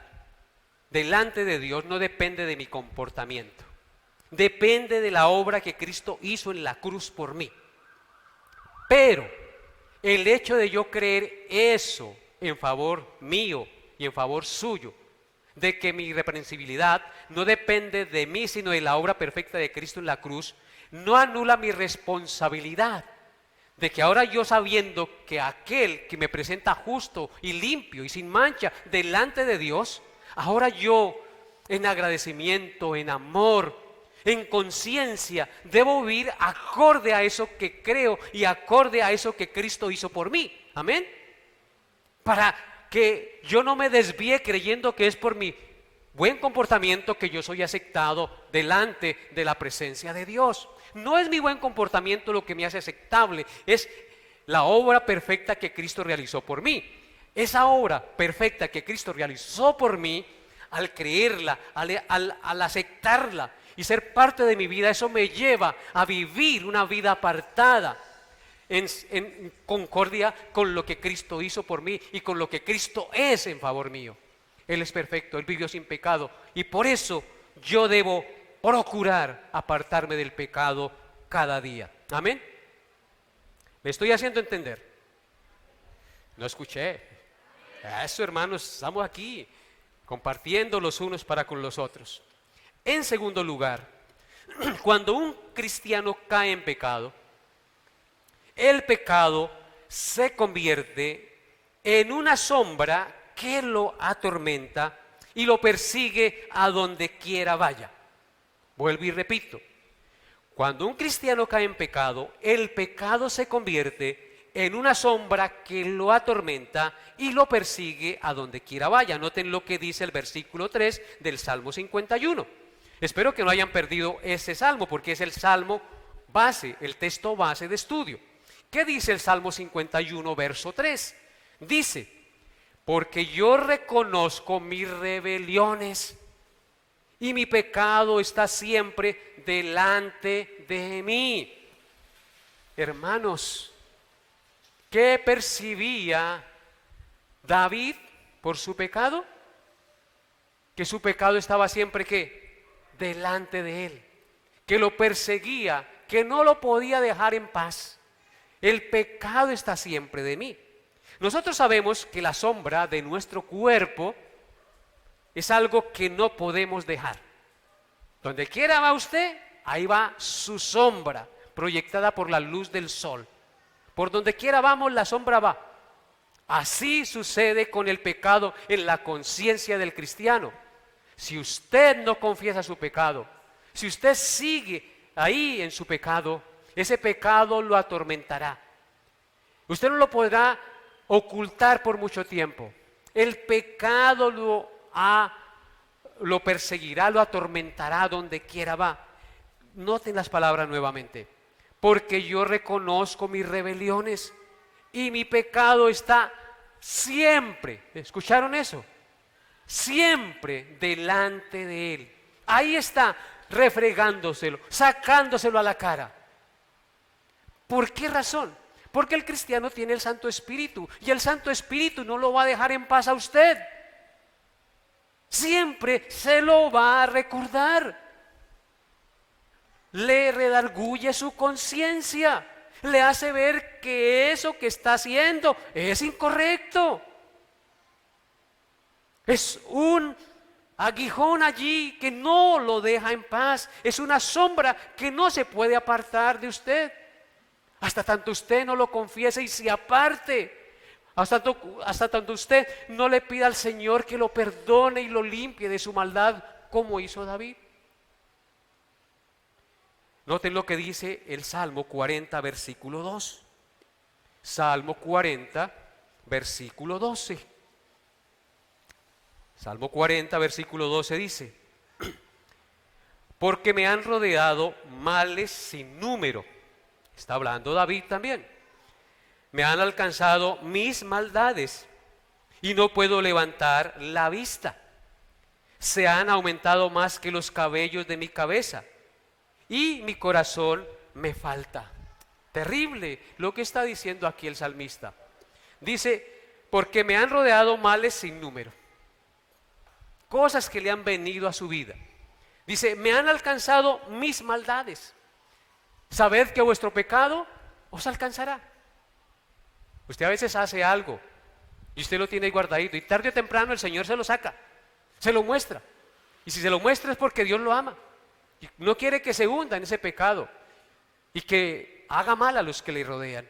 delante de Dios no depende de mi comportamiento. Depende de la obra que Cristo hizo en la cruz por mí. Pero el hecho de yo creer eso en favor mío y en favor suyo, de que mi irreprensibilidad no depende de mí, sino de la obra perfecta de Cristo en la cruz, no anula mi responsabilidad. De que ahora yo, sabiendo que aquel que me presenta justo y limpio y sin mancha delante de Dios, ahora yo, en agradecimiento, en amor, en conciencia, debo vivir acorde a eso que creo y acorde a eso que Cristo hizo por mí. Amén. Para que yo no me desvíe creyendo que es por mi buen comportamiento que yo soy aceptado delante de la presencia de Dios. No es mi buen comportamiento lo que me hace aceptable, es la obra perfecta que Cristo realizó por mí. Esa obra perfecta que Cristo realizó por mí, al creerla, al aceptarla y ser parte de mi vida, eso me lleva a vivir una vida apartada en concordia con lo que Cristo hizo por mí y con lo que Cristo es en favor mío. Él es perfecto, Él vivió sin pecado, y por eso yo debo procurar apartarme del pecado cada día. Amén. ¿Me estoy haciendo entender? No escuché. Eso, hermanos, estamos aquí compartiendo los unos para con los otros. En segundo lugar, cuando un cristiano cae en pecado, el pecado se convierte en una sombra que lo atormenta y lo persigue a donde quiera vaya. Vuelvo y repito, cuando un cristiano cae en pecado, el pecado se convierte en una sombra que lo atormenta y lo persigue a donde quiera vaya. Noten lo que dice el versículo 3 del Salmo 51. Espero que no hayan perdido ese salmo, porque es el salmo base, el texto base de estudio. ¿Qué dice el Salmo 51, verso 3? Dice: porque yo reconozco mis rebeliones y mi pecado está siempre delante de mí. Hermanos, ¿qué percibía David por su pecado? Que su pecado estaba siempre, ¿qué? Delante de él, que lo perseguía, que no lo podía dejar en paz. El pecado está siempre de mí. Nosotros sabemos que la sombra de nuestro cuerpo es algo que no podemos dejar. Donde quiera va usted, ahí va su sombra, proyectada por la luz del sol. Por donde quiera vamos, la sombra va. Así sucede con el pecado en la conciencia del cristiano. Si usted no confiesa su pecado, si usted sigue ahí en su pecado, ese pecado lo atormentará. Usted no lo podrá ocultar por mucho tiempo. El pecado lo perseguirá, lo atormentará donde quiera va. Noten las palabras nuevamente. Porque yo reconozco mis rebeliones y mi pecado está siempre, ¿escucharon eso? Siempre delante de Él. Ahí está, refregándoselo, sacándoselo a la cara. ¿Por qué razón? Porque el cristiano tiene el Santo Espíritu y el Santo Espíritu no lo va a dejar en paz a usted. Siempre se lo va a recordar. Le redarguye su conciencia, le hace ver que eso que está haciendo es incorrecto. Es un aguijón allí que no lo deja en paz, es una sombra que no se puede apartar de usted. Hasta tanto usted no lo confiese y se aparte, hasta tanto usted no le pida al Señor que lo perdone y lo limpie de su maldad, como hizo David. Noten lo que dice el Salmo 40, versículo 2. Salmo 40, versículo 12. Salmo 40, versículo 12 dice: porque me han rodeado males sin número. Está hablando David también. Me han alcanzado mis maldades y no puedo levantar la vista. Se han aumentado más que los cabellos de mi cabeza y mi corazón me falta. Terrible lo que está diciendo aquí el salmista. Dice, porque me han rodeado males sin número. Cosas que le han venido a su vida. Dice, me han alcanzado mis maldades. Sabed que vuestro pecado os alcanzará. Usted a veces hace algo y usted lo tiene ahí guardadito y tarde o temprano el Señor se lo saca, se lo muestra. Y si se lo muestra es porque Dios lo ama y no quiere que se hunda en ese pecado y que haga mal a los que le rodean.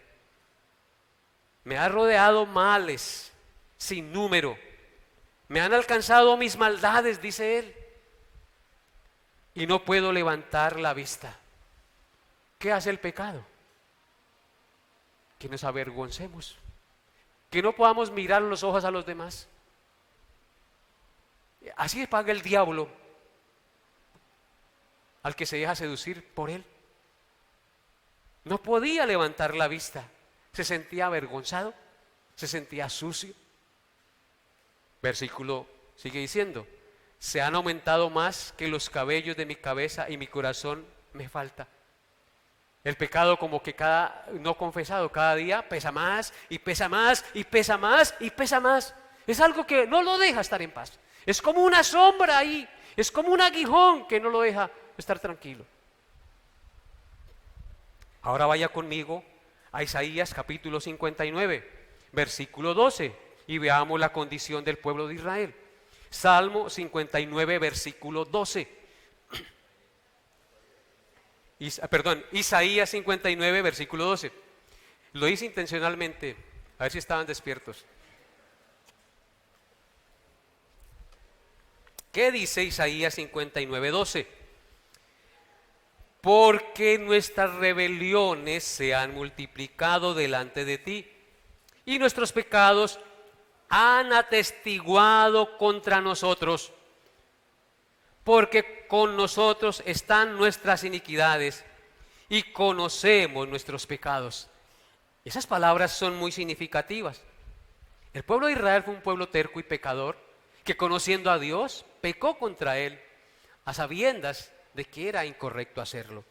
Me ha rodeado males sin número. Me han alcanzado mis maldades, dice él, y no puedo levantar la vista. ¿Qué hace el pecado? Que nos avergoncemos, que no podamos mirar los ojos a los demás. Así paga el diablo al que se deja seducir por él. No podía levantar la vista, se sentía avergonzado, se sentía sucio. Versículo sigue diciendo, se han aumentado más que los cabellos de mi cabeza y mi corazón me falta. El pecado como que no confesado cada día pesa más y pesa más y pesa más y pesa más. Es algo que no lo deja estar en paz. Es como una sombra ahí, es como un aguijón que no lo deja estar tranquilo. Ahora vaya conmigo a Isaías capítulo 59, versículo 12 y veamos la condición del pueblo de Israel. Salmo 59, versículo 12. Isaías 59, versículo 12. Lo hice intencionalmente, a ver si estaban despiertos. ¿Qué dice Isaías 59, 12? Porque nuestras rebeliones se han multiplicado delante de ti, y nuestros pecados han atestiguado contra nosotros. Porque con nosotros están nuestras iniquidades y conocemos nuestros pecados. Esas palabras son muy significativas. El pueblo de Israel fue un pueblo terco y pecador que, conociendo a Dios, pecó contra él a sabiendas de que era incorrecto hacerlo.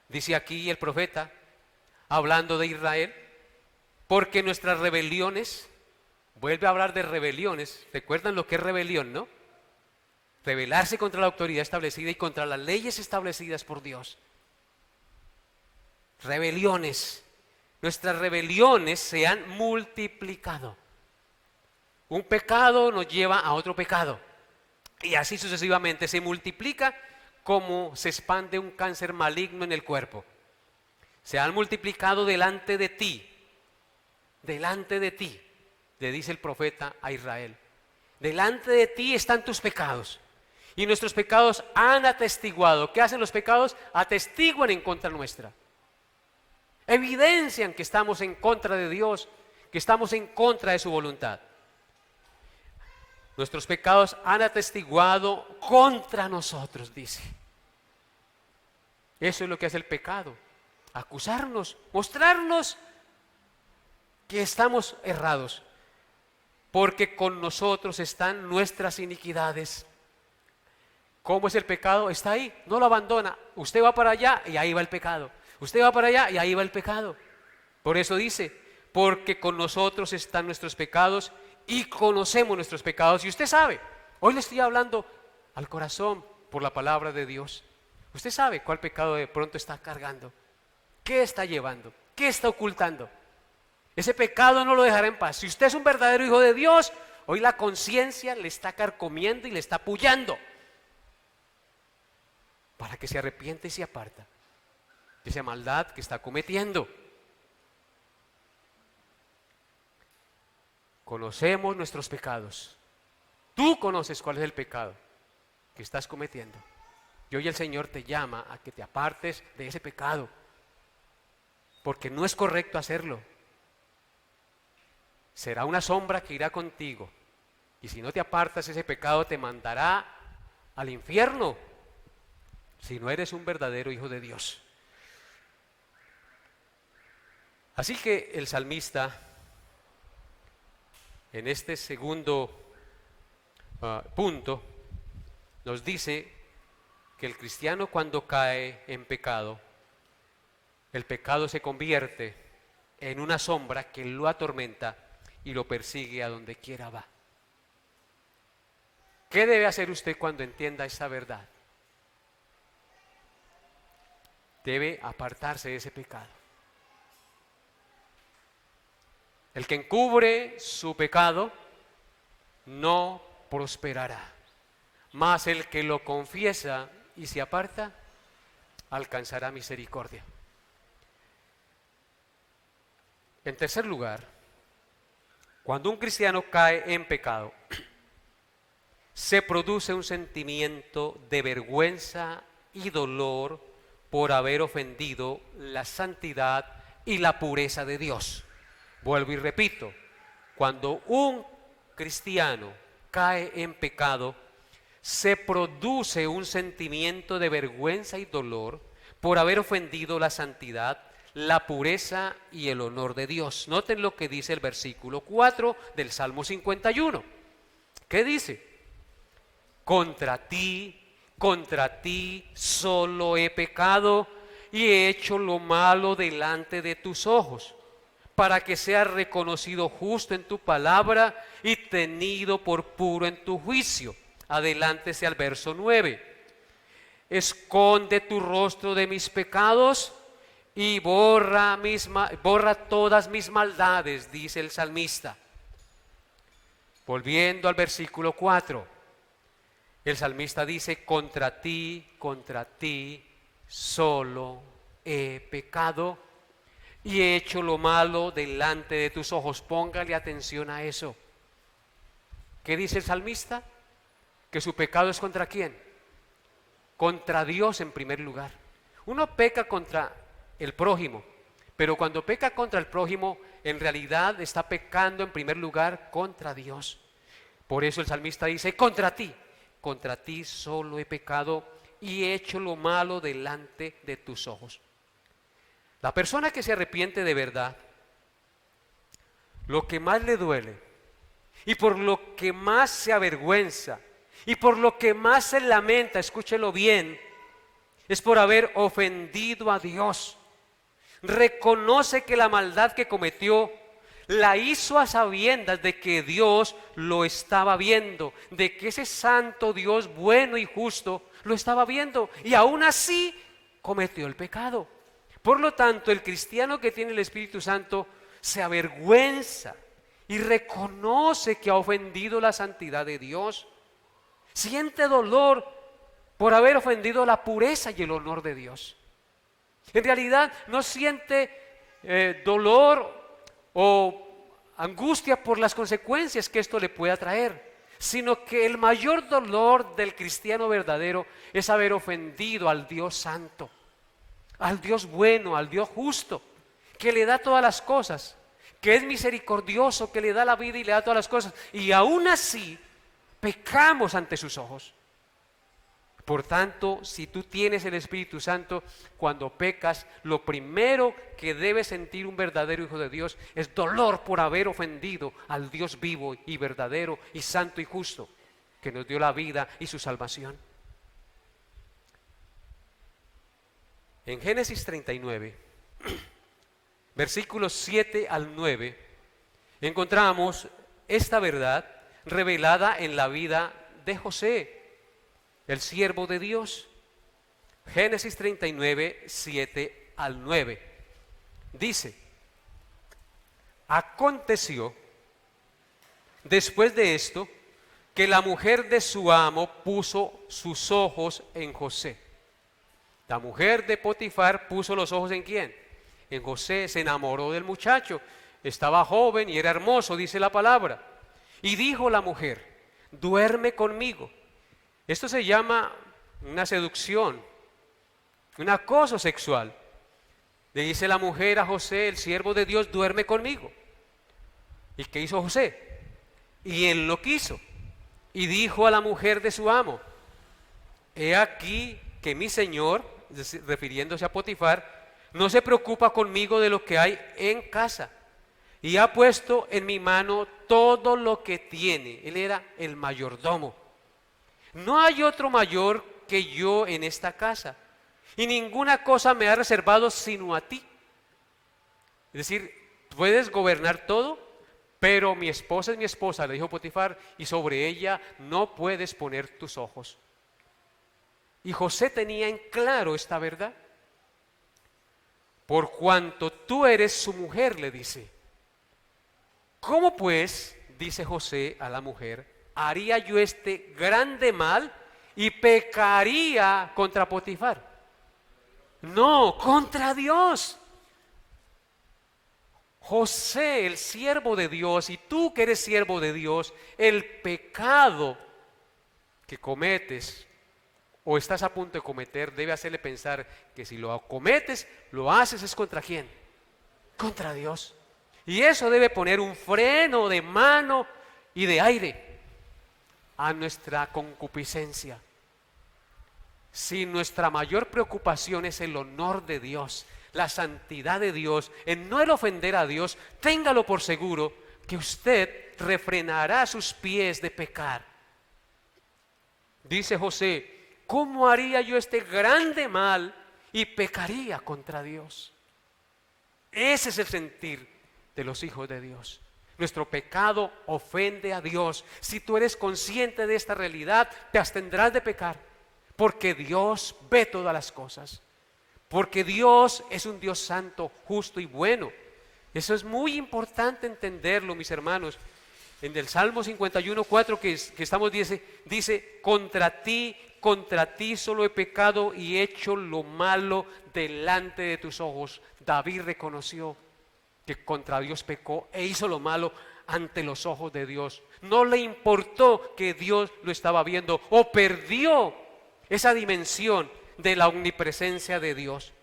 Dice aquí el profeta, hablando de Israel, porque nuestras rebeliones, vuelve a hablar de rebeliones. ¿Recuerdan lo que es rebelión, no? Rebelarse contra la autoridad establecida y contra las leyes establecidas por Dios. Rebeliones. Nuestras rebeliones se han multiplicado. Un pecado nos lleva a otro pecado. Y así sucesivamente se multiplica como se expande un cáncer maligno en el cuerpo. Se han multiplicado delante de ti. Delante de ti, le dice el profeta a Israel. Delante de ti están tus pecados. Y nuestros pecados han atestiguado. ¿Qué hacen los pecados? Atestiguan en contra nuestra. Evidencian que estamos en contra de Dios, que estamos en contra de su voluntad. Nuestros pecados han atestiguado contra nosotros, dice. Eso es lo que hace el pecado. Acusarnos, mostrarnos que estamos errados. Porque con nosotros están nuestras iniquidades. ¿Cómo es el pecado? Está ahí, no lo abandona. Usted va para allá y ahí va el pecado. Usted va para allá y ahí va el pecado. Por eso dice, porque con nosotros están nuestros pecados y conocemos nuestros pecados. Y usted sabe, hoy le estoy hablando al corazón por la palabra de Dios. Usted sabe cuál pecado de pronto está cargando. ¿Qué está llevando? ¿Qué está ocultando? Ese pecado no lo dejará en paz. Si usted es un verdadero hijo de Dios, hoy la conciencia le está carcomiendo y le está pullando. Para que se arrepiente y se aparta de esa maldad que está cometiendo. Conocemos nuestros pecados. Tú conoces cuál es el pecado que estás cometiendo. Y hoy el Señor te llama a que te apartes de ese pecado, porque no es correcto hacerlo. Será una sombra que irá contigo, y si no te apartas, ese pecado te mandará al infierno, si no eres un verdadero hijo de Dios. Así que el salmista, en este segundo punto, nos dice que el cristiano, cuando cae en pecado, el pecado se convierte en una sombra que lo atormenta y lo persigue a donde quiera va. ¿Qué debe hacer usted cuando entienda esa verdad? Debe apartarse de ese pecado. El que encubre su pecado no prosperará, mas el que lo confiesa y se aparta alcanzará misericordia. En tercer lugar, cuando un cristiano cae en pecado, se produce un sentimiento de vergüenza y dolor por haber ofendido la santidad y la pureza de Dios. Vuelvo y repito, cuando un cristiano cae en pecado, se produce un sentimiento de vergüenza y dolor por haber ofendido la santidad, la pureza y el honor de Dios. Noten lo que dice el versículo 4 del Salmo 51. ¿Qué dice? Contra ti solo he pecado y he hecho lo malo delante de tus ojos, para que seas reconocido justo en tu palabra y tenido por puro en tu juicio. Adelántese al verso 9. Esconde tu rostro de mis pecados y borra todas mis maldades, dice el salmista. Volviendo al versículo 4, el salmista dice, contra ti solo he pecado y he hecho lo malo delante de tus ojos. Póngale atención a eso. ¿Qué dice el salmista? Que su pecado es ¿contra quién? Contra Dios en primer lugar. Uno peca contra el prójimo, pero cuando peca contra el prójimo, en realidad está pecando en primer lugar contra Dios. Por eso el salmista dice, contra ti solo he pecado y he hecho lo malo delante de tus ojos. La persona que se arrepiente de verdad, lo que más le duele y por lo que más se avergüenza y por lo que más se lamenta, escúchelo bien, es por haber ofendido a Dios. Reconoce que la maldad que cometió la hizo a sabiendas de que Dios lo estaba viendo, de que ese santo Dios bueno y justo lo estaba viendo, y aún así cometió el pecado. Por lo tanto, el cristiano que tiene el Espíritu Santo se avergüenza y reconoce que ha ofendido la santidad de Dios. Siente dolor por haber ofendido la pureza y el honor de Dios. En realidad no siente dolor o angustia por las consecuencias que esto le pueda traer, sino que el mayor dolor del cristiano verdadero es haber ofendido al Dios santo, al Dios bueno, al Dios justo, que le da todas las cosas, que es misericordioso, que le da la vida y le da todas las cosas, y aún así pecamos ante sus ojos. Por tanto, si tú tienes el Espíritu Santo, cuando pecas, lo primero que debe sentir un verdadero hijo de Dios es dolor por haber ofendido al Dios vivo y verdadero y santo y justo, que nos dio la vida y su salvación. En Génesis 39, versículos 7 al 9, encontramos esta verdad revelada en la vida de José, el siervo de Dios. Génesis 39, 7 al 9. Dice, aconteció después de esto que la mujer de su amo puso sus ojos en José. La mujer de Potifar puso los ojos ¿en quién? En José. Se enamoró del muchacho. Estaba joven y era hermoso, dice la palabra. Y dijo la mujer, duerme conmigo. Esto se llama una seducción, un acoso sexual. Le dice la mujer a José, el siervo de Dios, duerme conmigo. ¿Y qué hizo José? Y él lo quiso. Y dijo a la mujer de su amo, he aquí que mi señor, refiriéndose a Potifar, no se preocupa conmigo de lo que hay en casa, y ha puesto en mi mano todo lo que tiene. Él era el mayordomo. No hay otro mayor que yo en esta casa, y ninguna cosa me ha reservado sino a ti. Es decir, puedes gobernar todo, pero mi esposa es mi esposa, le dijo Potifar, y sobre ella no puedes poner tus ojos. Y José tenía en claro esta verdad. Por cuanto tú eres su mujer, le dice. ¿Cómo pues, dice José a la mujer, haría yo este grande mal y pecaría contra Potifar? No, contra Dios. José, el siervo de Dios, y tú que eres siervo de Dios, el pecado que cometes o estás a punto de cometer debe hacerle pensar que si lo cometes, lo haces es contra quién, contra Dios. Y eso debe poner un freno de mano y de aire a nuestra concupiscencia. Si nuestra mayor preocupación es el honor de Dios, la santidad de Dios, en no el ofender a Dios, téngalo por seguro que usted refrenará sus pies de pecar. Dice José, ¿cómo haría yo este grande mal y pecaría contra Dios? Ese es el sentir de los hijos de Dios. Nuestro pecado ofende a Dios. Si tú eres consciente de esta realidad, te abstendrás de pecar, porque Dios ve todas las cosas. Porque Dios es un Dios santo, justo y bueno. Eso es muy importante entenderlo, mis hermanos. En el Salmo 51:4 que estamos dice, contra ti solo he pecado y hecho lo malo delante de tus ojos. David reconoció que contra Dios pecó e hizo lo malo ante los ojos de Dios. No le importó que Dios lo estaba viendo o perdió esa dimensión de la omnipresencia de Dios.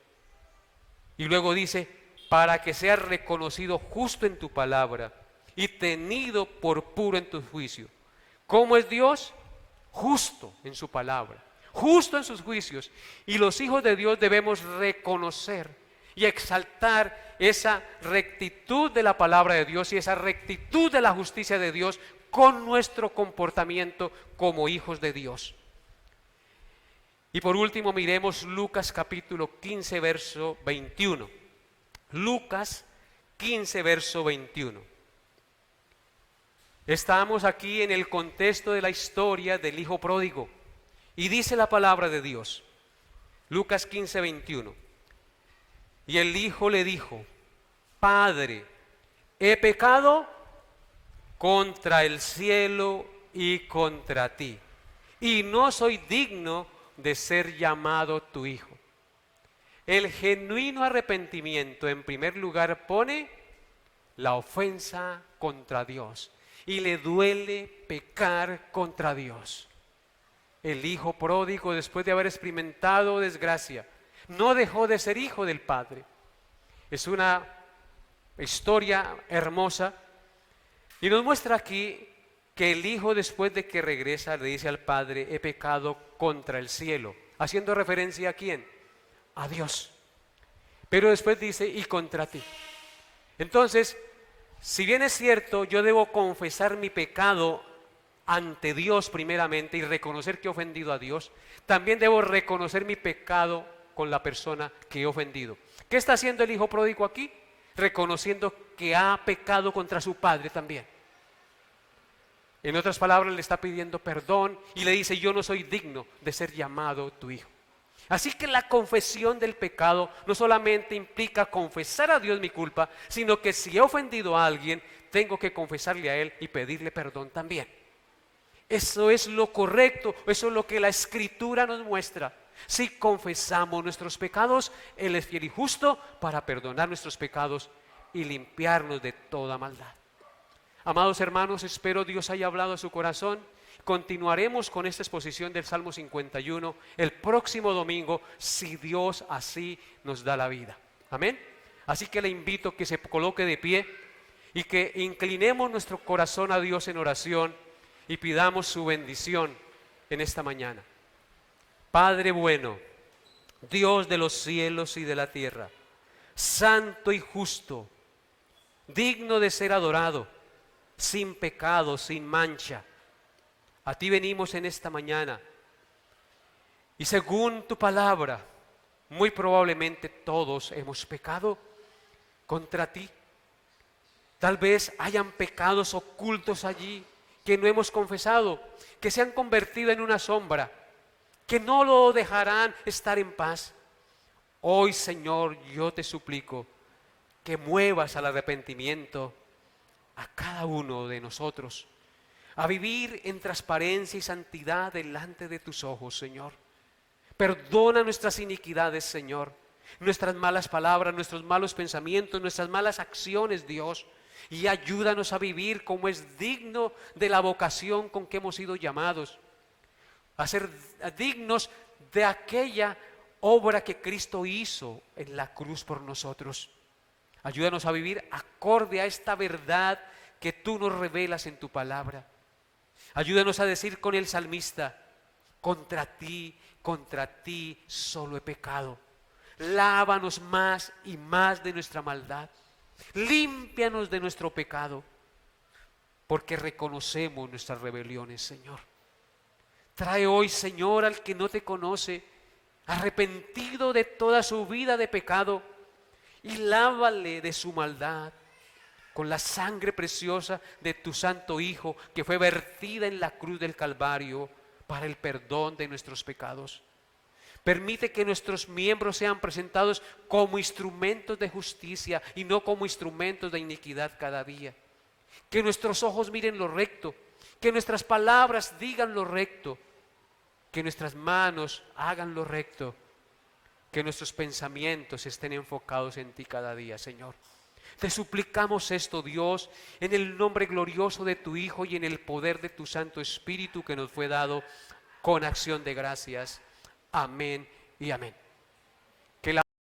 Y luego dice, para que seas reconocido justo en tu palabra y tenido por puro en tu juicio. ¿Cómo es Dios? Justo en su palabra, justo en sus juicios. Y los hijos de Dios debemos reconocer y exaltar esa rectitud de la palabra de Dios y esa rectitud de la justicia de Dios con nuestro comportamiento como hijos de Dios. Y por último miremos Lucas capítulo 15 verso 21. Lucas 15 verso 21. Estamos aquí en el contexto de la historia del hijo pródigo y dice la palabra de Dios. Lucas 15, 21. Y el hijo le dijo, Padre, he pecado contra el cielo y contra ti, y no soy digno de ser llamado tu hijo. El genuino arrepentimiento en primer lugar pone la ofensa contra Dios y le duele pecar contra Dios. El hijo pródigo, después de haber experimentado desgracia, no dejó de ser hijo del Padre. Es una historia hermosa y nos muestra aquí que el hijo, después de que regresa, le dice al Padre, he pecado contra el cielo, haciendo referencia a ¿quién? A Dios. Pero después dice, y contra ti. Entonces, si bien es cierto, yo debo confesar mi pecado ante Dios primeramente y reconocer que he ofendido a Dios, también debo reconocer mi pecado con la persona que he ofendido. ¿Qué está haciendo el hijo pródigo aquí? Reconociendo que ha pecado contra su padre también. En otras palabras, le está pidiendo perdón y le dice, yo no soy digno de ser llamado tu hijo. Así que la confesión del pecado no solamente implica confesar a Dios mi culpa, sino que si he ofendido a alguien, tengo que confesarle a Él y pedirle perdón también. Eso es lo correcto, eso es lo que la Escritura nos muestra. Si confesamos nuestros pecados, Él es fiel y justo para perdonar nuestros pecados y limpiarnos de toda maldad. Amados hermanos, espero Dios haya hablado a su corazón. Continuaremos con esta exposición del Salmo 51 el próximo domingo, si Dios así nos da la vida. Amén. Así que le invito a que se coloque de pie y que inclinemos nuestro corazón a Dios en oración y pidamos su bendición en esta mañana. Padre bueno, Dios de los cielos y de la tierra, santo y justo, digno de ser adorado, sin pecado, sin mancha. A ti venimos en esta mañana y según tu palabra muy probablemente todos hemos pecado contra ti. Tal vez hayan pecados ocultos allí que no hemos confesado, que se han convertido en una sombra, que no lo dejarán estar en paz. Hoy, Señor, yo te suplico que muevas al arrepentimiento a cada uno de nosotros, a vivir en transparencia y santidad delante de tus ojos, Señor. Perdona nuestras iniquidades, Señor, nuestras malas palabras, nuestros malos pensamientos, nuestras malas acciones, Dios, y ayúdanos a vivir como es digno de la vocación con que hemos sido llamados, a ser dignos de aquella obra que Cristo hizo en la cruz por nosotros. Ayúdanos a vivir acorde a esta verdad que tú nos revelas en tu palabra. Ayúdanos a decir con el salmista: contra ti solo he pecado. Lávanos más y más de nuestra maldad. Límpianos de nuestro pecado, porque reconocemos nuestras rebeliones, Señor. Trae hoy, Señor, al que no te conoce, arrepentido de toda su vida de pecado, y lávale de su maldad con la sangre preciosa de tu Santo Hijo, que fue vertida en la cruz del Calvario para el perdón de nuestros pecados. Permite que nuestros miembros sean presentados como instrumentos de justicia y no como instrumentos de iniquidad cada día. Que nuestros ojos miren lo recto, que nuestras palabras digan lo recto, que nuestras manos hagan lo recto, que nuestros pensamientos estén enfocados en ti cada día, Señor. Te suplicamos esto, Dios, en el nombre glorioso de tu Hijo y en el poder de tu Santo Espíritu que nos fue dado con acción de gracias. Amén y amén.